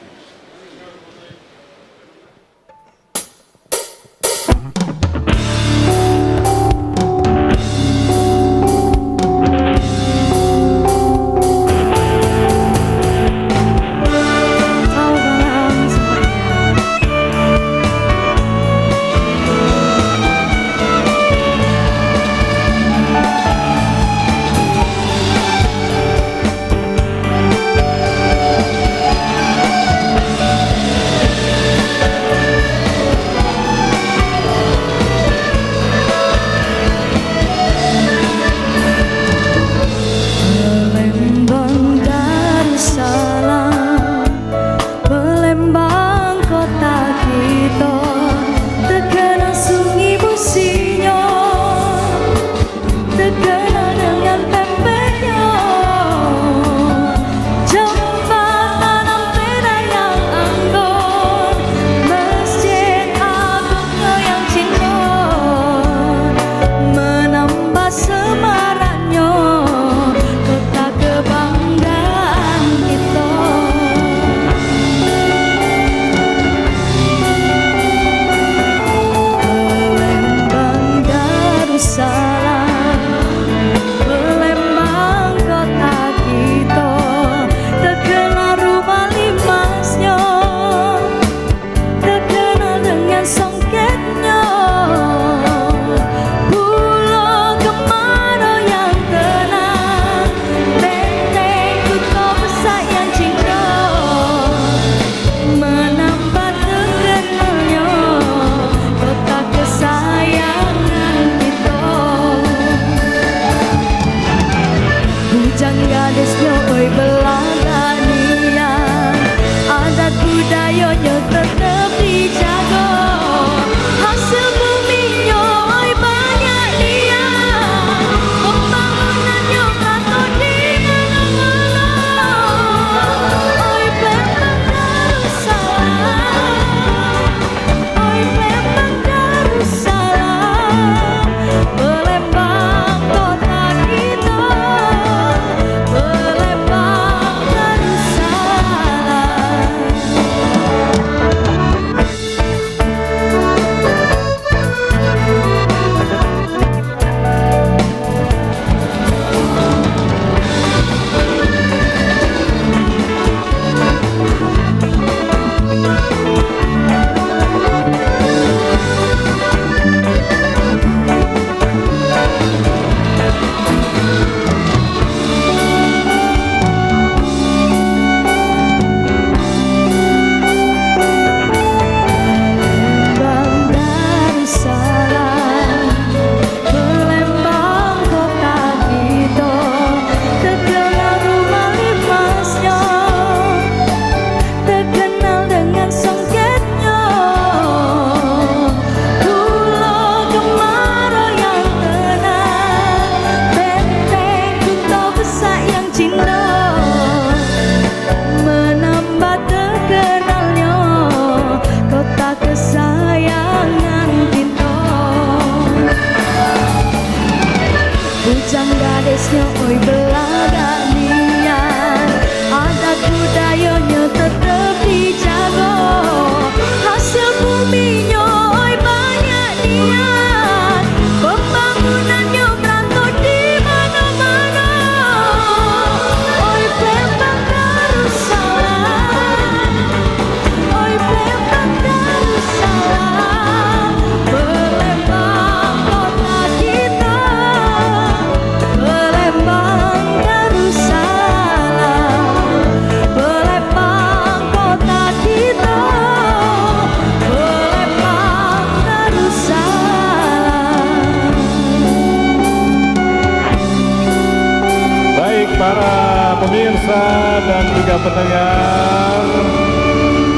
pemirsa dan juga pendengar,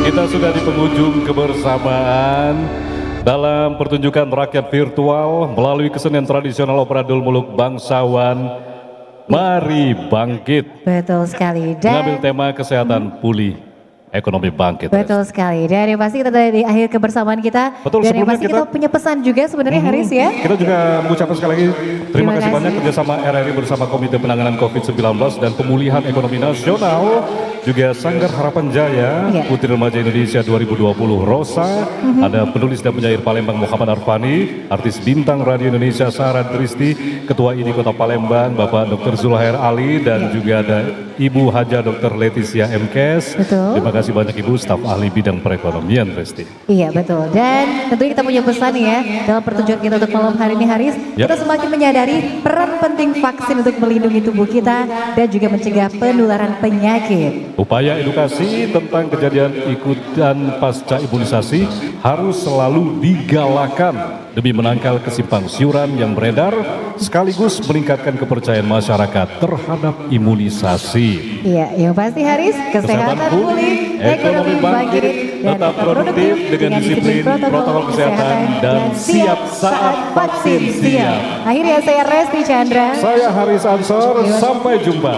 kita sudah di penghujung kebersamaan dalam pertunjukan rakyat virtual melalui kesenian tradisional Opera Dul Muluk Bangsawan Mari Bangkit. Betul sekali. Mengambil tema kesehatan pulih. ekonomi bangkit. Betul sekali. Dan yang pasti kita dari akhir kebersamaan kita. Betul, dan yang sebelumnya pasti kita punya pesan juga sebenarnya Haris ya. Kita juga mengucapkan sekali lagi terima kasih kasih. banyak kerjasama RRI bersama Komite Penanganan COVID-19 dan Pemulihan Ekonomi Nasional, juga Sanggar Harapan Jaya, Putri Remaja Indonesia 2020 Rosa, ada penulis dan penyair Palembang Muhammad Arfani, artis bintang Radio Indonesia Sarah Tristi, Ketua ID Kota Palembang Bapak Dr. Zulhair Ali, dan juga ada Ibu Haja Dr. Leticia Mkes. Betul. Terima kasih banyak Ibu, staf ahli bidang perekonomian Resti. Iya betul. Dan tentunya kita punya pesan ya dalam pertunjukan kita untuk malam hari ini Haris. Yap. Kita semakin menyadari peran penting vaksin untuk melindungi tubuh kita dan juga mencegah penularan penyakit. Upaya edukasi tentang kejadian ikutan pasca imunisasi harus selalu digalakan demi menangkal kesimpang siuran yang beredar sekaligus meningkatkan kepercayaan masyarakat terhadap imunisasi. Iya, yang pasti Haris, kesehatan pulih, ekonomi bangkit, dan tetap produktif dengan disiplin protokol kesehatan dan siap saat vaksin siap. Akhirnya saya Resti Chandra. Saya Haris Ansor, sampai jumpa.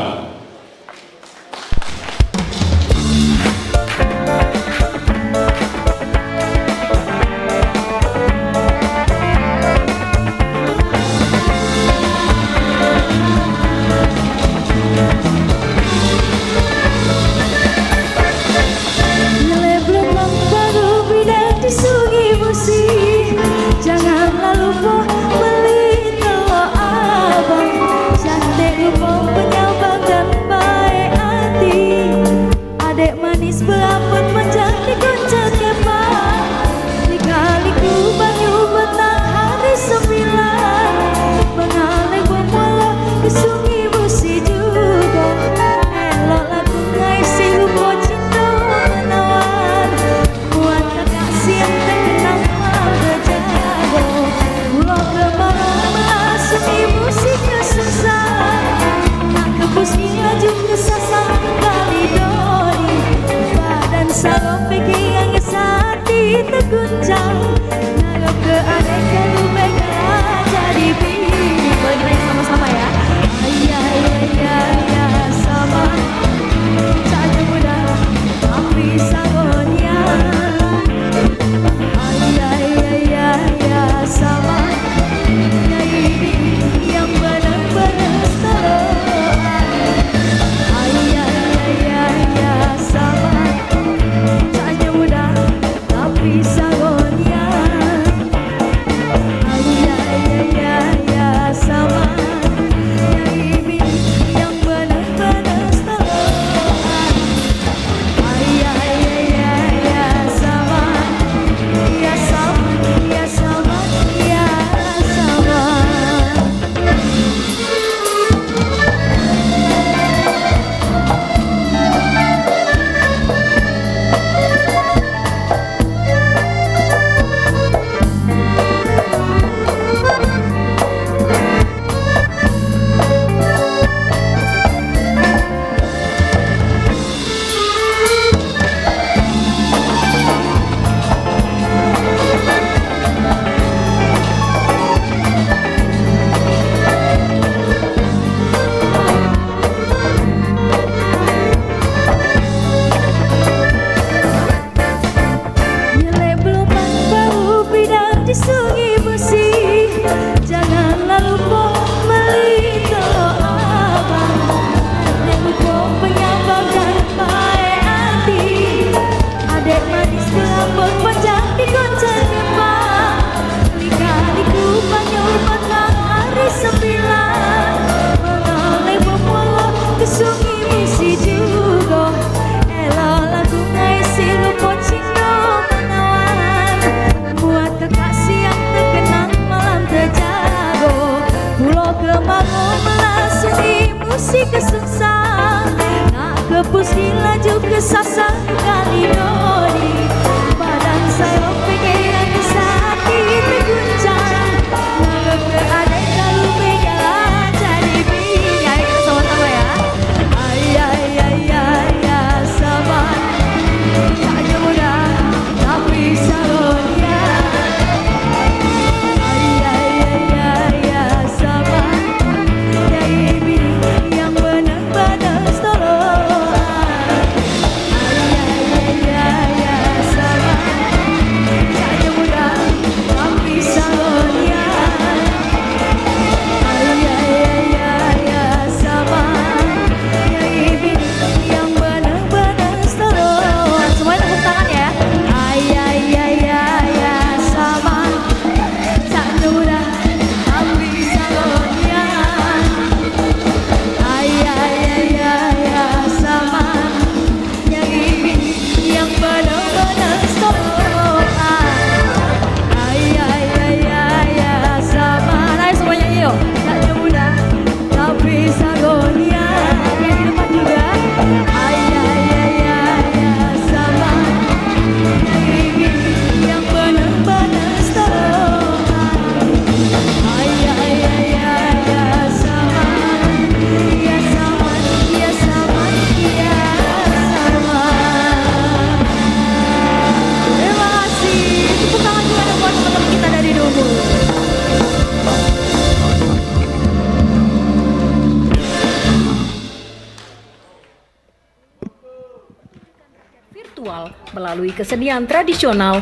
virtual melalui kesenian tradisional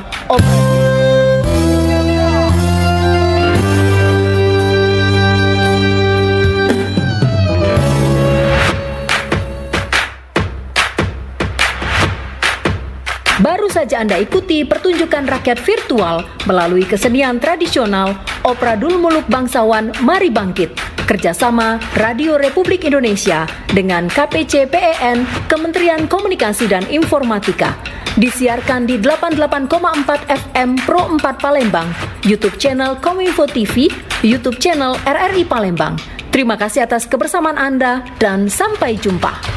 Baru saja Anda ikuti pertunjukan rakyat virtual melalui kesenian tradisional Opera Dul Muluk Bangsawan Mari Bangkit, kerjasama Radio Republik Indonesia dengan KPC PEN, Kementerian Komunikasi dan Informatika. Disiarkan di 88,4 FM Pro 4 Palembang, YouTube channel Kominfo TV, YouTube channel RRI Palembang. Terima kasih atas kebersamaan Anda dan sampai jumpa.